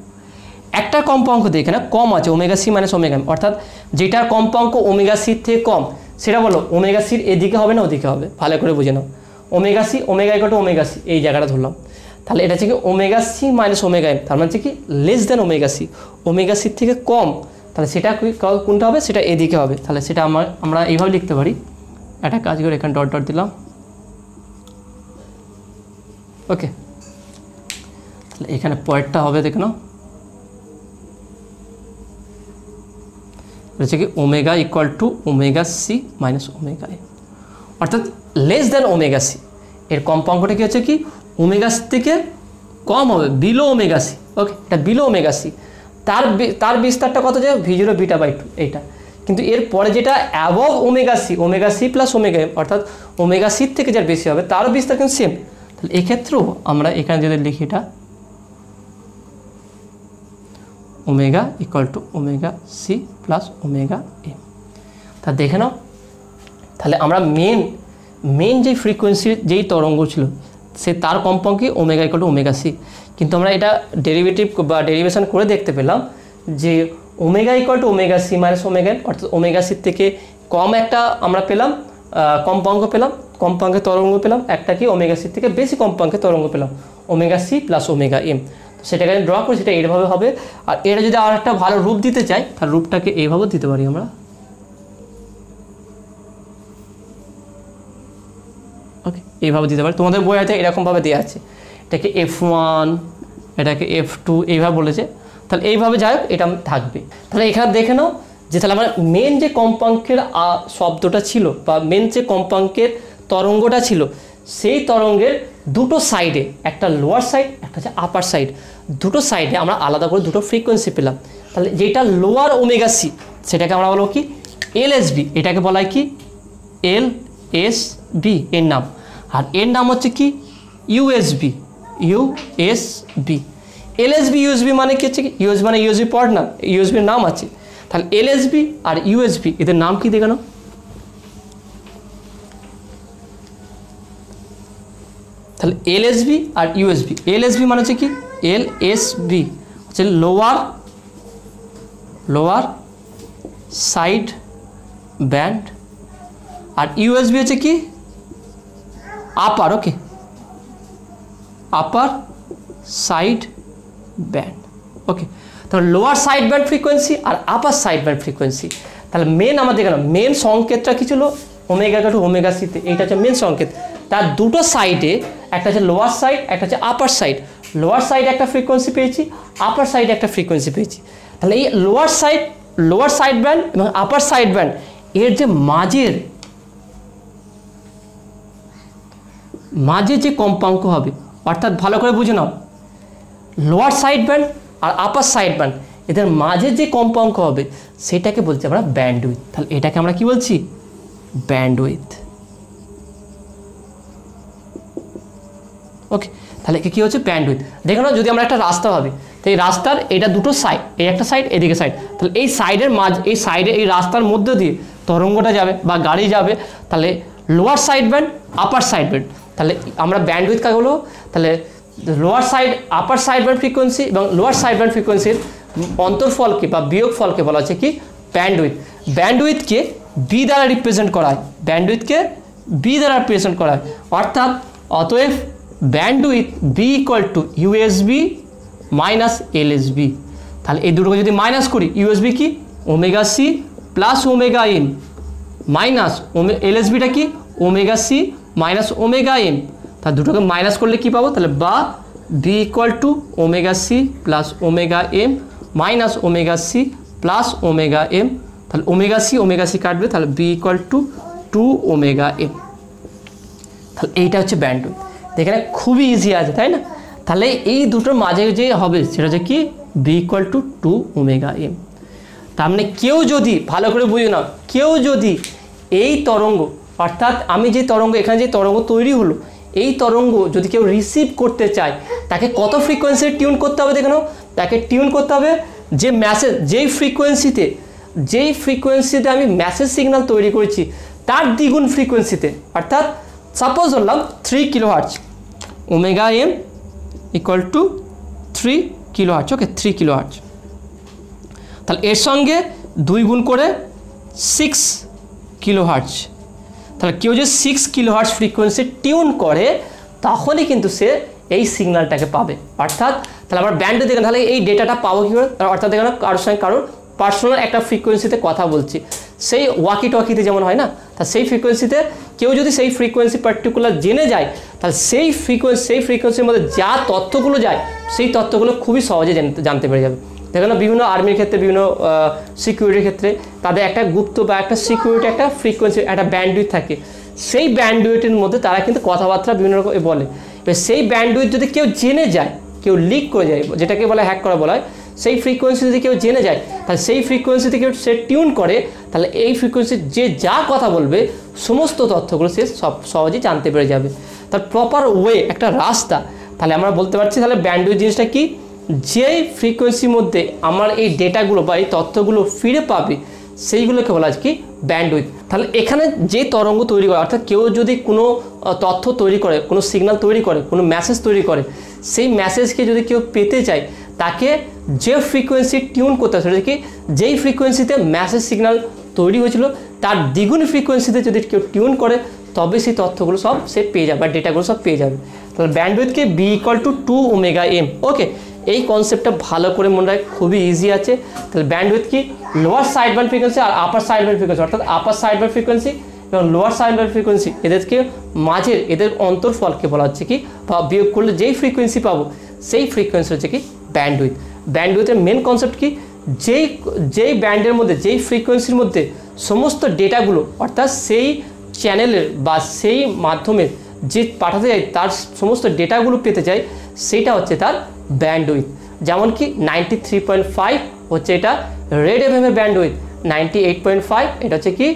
একটা কম্পাঙ্ক দেখে না কম আছে, omega C minus omega M, অর্থাৎ যেটার কম্পাঙ্ক ওমেগা সির থেকে কম সেটা বলো ওমেগা সির এদিকে হবে না ওদিকে হবে? ভালো করে বুঝে নাও। Omega C, omega equal to omega C, এই জায়গাটা ধরলাম। তাহলে এটা হচ্ছে কি omega C minus omega M, তার মানে হচ্ছে কি লেস দেন ওমেগা সি, ওমেগা সির থেকে কম। তাহলে সেটা কোনটা হবে? সেটা এদিকে হবে। তাহলে সেটা আমরা এইভাবে লিখতে পারি, একটা কাজ করে এখানে ডট ডট দিলাম। ওকে, তাহলে এখানে পয়েন্টটা হবে দেখে নাও, হচ্ছে কি omega equal to omega C minus omega M, অর্থাৎ লেস দেন ওমেগা সি। এর কম্পাঙ্কটা কি হচ্ছে কি ওমেগা সি থেকে কম হবে, বিলো ওমেগা সি। ওকে, এটা বিলো ওমেগা সি। তার বিস্তারটা কত যায়? V0 বিটা বাই 2 এইটা। কিন্তু এর পরে যেটা above omega C plus omega M, অর্থাৎ ওমেগা সির থেকে যার বেশি হবে তারও বিস্তার কিন্তু সেম। তাহলে এক্ষেত্রেও আমরা এখানে যদি লিখি এটা omega equal to omega C plus omega M. তা দেখে নাও, তাহলে আমরা মেন যে ফ্রিকোয়েন্সির যেই তরঙ্গ ছিল সে তার কম্পাঙ্কে omega equal to omega C. কিন্তু আমরা এটা ডেরিভেটিভ বা ডেরিভেশন করে দেখতে পেলাম যে omega equal to omega C minus omega M, অর্থাৎ ওমেগা সির থেকে কম একটা আমরা পেলাম কম্পাঙ্ক পেলাম, কম্পাঙ্কের তরঙ্গ পেলাম। একটা কি ওমেগা সির থেকে বেশি কম্পাঙ্কের তরঙ্গ পেলাম, omega C plus omega M. সেটাকে আমি ড্র করি, সেটা এইভাবে হবে। আর এটা যদি আর একটা ভালো রূপ দিতে চাই তার রূপটাকে এইভাবে দিতে পারি আমরা। ওকে, এইভাবে দিতে পারি। তোমাদের বইতে এরকমভাবে দেওয়া আছে, এটাকে F1, এটাকে F2 এইভাবে বলেছে। তাহলে এইভাবে যাই হোক এটা থাকবে। তাহলে এখানে দেখে নাও যে তাহলে আমার মেন যে কম্পাঙ্কের শব্দটা ছিল বা মেন যে কম্পাঙ্কের তরঙ্গটা ছিল, সেই তরঙ্গের দুটো সাইডে, একটা লোয়ার সাইড একটা হচ্ছে আপার সাইড, দুটো সাইডে আমরা আলাদা করে দুটো ফ্রিকোয়েন্সি পেলাম। তাহলে যেটা লোয়ার ওমেগা সি সেটাকে আমরা বলবো কি LSB, এটাকে বলা হয় কি LSB এর নাম। আর এর নাম হচ্ছে কি USB। LSB USB মানে কি হচ্ছে কি USB মানে USB পড না, USB এর নাম আছে। তাহলে LSB আর USB এদের নাম কি দেখানো? তাহলে LSB আর USB, LSB মানে হচ্ছে কি LSB হচ্ছে লোয়ার সাইড ব্যান্ড, আর USB হচ্ছে কি আপার, ওকে আপার সাইড ব্যান্ড। ওকে, তাহলে লোয়ার সাইড ব্যান্ড ফ্রিকোয়েন্সি আর আপার সাইড ব্যান্ড ফ্রিকোয়েন্সি। তাহলে মেন আমাদের কেন মেন সংকেতটা কি ছিল? ওমেগা টু ওমেগা সিতে, এইটা হচ্ছে মেন সংকেত। তার দুটো সাইডে একটা হচ্ছে লোয়ার সাইড একটা হচ্ছে আপার সাইড। লোয়ার সাইডে একটা ফ্রিকোয়েন্সি পেয়েছি, আপার সাইডে একটা ফ্রিকোয়েন্সি পেয়েছি। তাহলে এই লোয়ার সাইড ব্যান্ড এবং আপার সাইড ব্যান্ড এর যে মাঝে যে কম্পাঙ্ক হবে, অর্থাৎ ভালো করে বুঝে নাও, লোয়ার সাইড ব্যান্ড আর আপার সাইড ব্যান্ড এদের মাঝে যে কম্পাঙ্ক হবে সেটাকে বলছি আমরা ব্যান্ডউইথ। তাহলে এটাকে আমরা কি বলছি? ব্যান্ডউইথ। ওকে, তাহলে কি হচ্ছে ব্যান্ডউইথ। দেখো না, যদি আমরা একটা রাস্তা ভাবি, তো এই রাস্তার এটা দুটো সাইড, এই একটা সাইড এদিকে সাইড, তাহলে এই সাইডের এই রাস্তার মধ্যে দিয়ে তরঙ্গটা যাবে বা গাড়ি যাবে। তাহলে লোয়ার সাইড ব্যান্ড, আপার সাইড ব্যান্ড। তাহলে আমরা ব্যান্ডউইথ কাকে বলবো? তাহলে লোয়ার সাইড, আপার সাইড ব্যান্ড ফ্রিকোয়েন্সি এবং লোয়ার সাইড ব্যান্ড ফ্রিকোয়েন্সির অন্তর্ফলকে বা বিয়োগফলকে বলা হচ্ছে কি? ব্যান্ডউইথ। ব্যান্ডউইথকে বি দ্বারা রিপ্রেজেন্ট করা হয়, ব্যান্ডউইথকে বি দ্বারা রিপ্রেজেন্ট করা হয়। অর্থাৎ অতএব bandwidth B equal to USB minus LSB. তাহলে এই দুটোকে যদি মাইনাস করি, ইউএসবি কি? Omega C plus omega M minus এলএসবিটা কি? Omega C minus omega M. তাহলে দুটোকে মাইনাস করলে কি পাবো? তাহলে বা B equal to omega C plus omega M minus omega C plus omega M. তাহলে ওমেগা সি কাটবে, তাহলে B equal to 2 omega M. তাহলে এইটা হচ্ছে ব্যান্ডউইথ। এখানে খুবই ইজি আছে, তাই না? তাহলে এই দুটোর মাঝে যে হবে সেটা হচ্ছে কি? B equal to 2 omega M. তার মানে কেউ যদি, ভালো করে বুঝে নাও, কেউ যদি এই তরঙ্গ, অর্থাৎ আমি যে তরঙ্গ, এখানে যে তরঙ্গ তৈরি হলো, এই তরঙ্গ যদি কেউ রিসিভ করতে চায়, তাকে কত ফ্রিকোয়েন্সি টিউন করতে হবে? দেখে নাও, তাকে টিউন করতে হবে যে মেসেজ, যেই ফ্রিকোয়েন্সিতে আমি মেসেজ সিগন্যাল তৈরি করেছি তার দ্বিগুণ ফ্রিকোয়েন্সিতে। অর্থাৎ সাপোজ ধরলাম 3 kilohertz, omega M equal to 3 kilohertz. Okay, 3 kilohertz. তাহলে এর সঙ্গে 2 গুণ করে 6 কিলোহার্টজ। তাহলে কেউ যে 6 কিলোহার্টজ ফ্রিকোয়েন্সি টিউন করে তখনই কিন্তু সে এই সিগন্যালটাকে পাবে। অর্থাৎ তাহলে আমরা ব্যান্ডে দেখেন, তাহলে এই ডেটাটা পাবো কী করে? অর্থাৎ দেখেন কারোর সঙ্গে কারোর পার্সোনাল একটা ফ্রিকোয়েন্সিতে কথা বলছি, সেই ওয়াকি টকিতে যেমন হয় না, তা সেই ফ্রিকোয়েন্সিতে কেউ যদি সেই ফ্রিকোয়েন্সি পার্টিকুলার জেনে যায়, তাহলে সেই ফ্রিকোয়েন্সির মধ্যে যা তথ্যগুলো যায় সেই তথ্যগুলো খুবই সহজে জানতে পেরে যাবে। দেখেন বিভিন্ন আর্মির ক্ষেত্রে, বিভিন্ন সিকিউরিটির ক্ষেত্রে তাদের একটা গুপ্ত বা একটা সিকিউরিটি একটা ফ্রিকোয়েন্সি, একটা ব্যান্ডউইথ থাকে। সেই ব্যান্ডউইথের মধ্যে তারা কিন্তু কথাবার্তা বিভিন্ন রকম বলে। এবার সেই ব্যান্ডউইথ যদি কেউ জেনে যায়, কেউ লিক করে যায়, যেটাকে বলে হ্যাক করা বলা হয়, সেই ফ্রিকোয়েন্সি যদি কেউ জেনে যায়, তাহলে সেই ফ্রিকোয়েন্সিতে কেউ সে টিউন করে, তাহলে এই ফ্রিকোয়েন্সি যে যা কথা বলবে সমস্ত তথ্যগুলো সে সহজেই জানতে পেরে যাবে। তার প্রপার ওয়ে, একটা রাস্তা। তাহলে আমরা বলতে পারছি তাহলে ব্যান্ডউইথ জিনিসটা কি? যেই ফ্রিকোয়েন্সির মধ্যে আমার এই ডেটাগুলো বা এই তথ্যগুলো ফিরে পাবে সেইগুলোকে বলা হয় কি? ব্যান্ডউইথ। তাহলে এখানে যে তরঙ্গ তৈরি করে, অর্থাৎ কেউ যদি কোনো তথ্য তৈরি করে, কোনো সিগন্যাল তৈরি করে, কোনো মেসেজ তৈরি করে, সেই মেসেজকে যদি কেউ পেতে চায়, তাকে যে ফ্রিকোয়েন্সি টিউন করতে হবে, সেটা কি? যেই ফ্রিকোয়েন্সিতে মেসেজ সিগন্যাল তৈরি হয়েছিল তার দ্বিগুণ ফ্রিকোয়েন্সিতে যদি কেউ টিউন করে, তবে সেই তথ্যগুলো সব সে পেয়ে যাবে, বা ডেটাগুলো সব পেয়ে যাবে। তাহলে ব্যান্ডউইথকে B equal to 2 omega M. Okay, এই কনসেপ্টটা ভালো করে মনে রাখ, খুবই ইজি আছে। তাহলে ব্যান্ডউইথ কি? লোয়ার সাইড ব্যান্ড ফ্রিকোয়েন্সি আর আপার সাইড ব্যান্ড ফ্রিকোয়েন্সি। অর্থাৎ আপার সাইড ব্যান্ড ফ্রিকোয়েন্সি এবং লোয়ার সাইড ব্যান্ড ফ্রিকোয়েন্সি, এদেরকে মাঝের এদের অন্তর্ফলকে বলা হচ্ছে কি? বা বিয়োগ করলে যেই ফ্রিকোয়েন্সি পাবো সেই ফ্রিকোয়েন্সি হচ্ছে কি? ব্যান্ডউইথ। ব্যান্ডউইথের মেন কনসেপ্ট কি? যেই ব্যান্ডের মধ্যে, যেই ফ্রিকোয়েন্সির মধ্যে সমস্ত ডেটাগুলো, অর্থাৎ সেই চ্যানেলের বা সেই মাধ্যমে যে পাঠাতে যায় তার সমস্ত ডেটাগুলো পেতে চাই, সেটা হচ্ছে তার ব্যান্ডউইথ। যেমন কি 93.5 হচ্ছে এটা রেড এফএম এর ব্যান্ডউইথ, 98.5 এটা হচ্ছে কি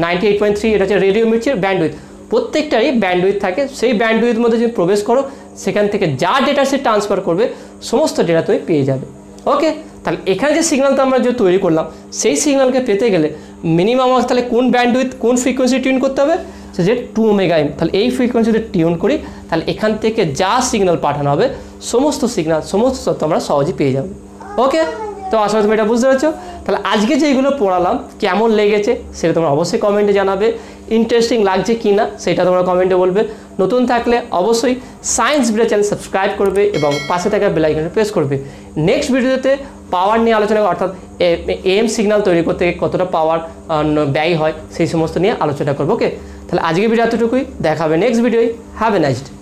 98.3 এটা হচ্ছে রেডিও মির্চির ব্যান্ডউইথ। প্রত্যেকটারই ব্যান্ডউইথ থাকে। সেই ব্যান্ডউইথ মধ্যে যদি প্রবেশ করো, সেখান থেকে যা ডেটা সে ট্রান্সফার করবে সমস্ত ডেটা তুমি পেয়ে যাবে। ওকে, তাহলে এখানে যে সিগন্যালটা আমরা যে তৈরি করলাম, সেই সিগন্যালকে পেতে গেলে মিনিমাম তাহলে কোন ব্যান্ডউইথ, কোন ফ্রিকোয়েন্সি টিউন করতে হবে? সে যে 2 ওমেগা এম। তাহলে এই ফ্রিকোয়েন্সিতে টিউন করি, তাহলে এখান থেকে যা সিগন্যাল পাঠানো হবে সমস্ত সিগন্যাল, সমস্ত তথ্য আমরা সহজেই পেয়ে যাবো। ওকে, তো আশা করি তুমি এটা বুঝতে পারছো। তাহলে আজকে যেগুলো পড়ালাম কেমন লেগেছে সেটা তোমরা অবশ্যই কমেন্টে জানাবে। ইন্টারেস্টিং লাগছে কি না সেটা তোমরা কমেন্টে বলবে। নতুন থাকলে অবশ্যই সায়েন্স ভিডিও চ্যানেল সাবস্ক্রাইব করবে এবং পাশে থাকা বেল আইকনটা প্রেস করবে। নেক্সট ভিডিওতে পাওয়ার নিয়ে আলোচনা, অর্থাৎ এম সিগন্যাল তৈরি করতে কতটা পাওয়ার ব্যয় হয় সেই সমস্ত নিয়ে আলোচনা করবো। ওকে, তাহলে আজকে ভিডিও এতটুকুই, দেখা হবে নেক্সট ভিডিওয়। Have a nice day.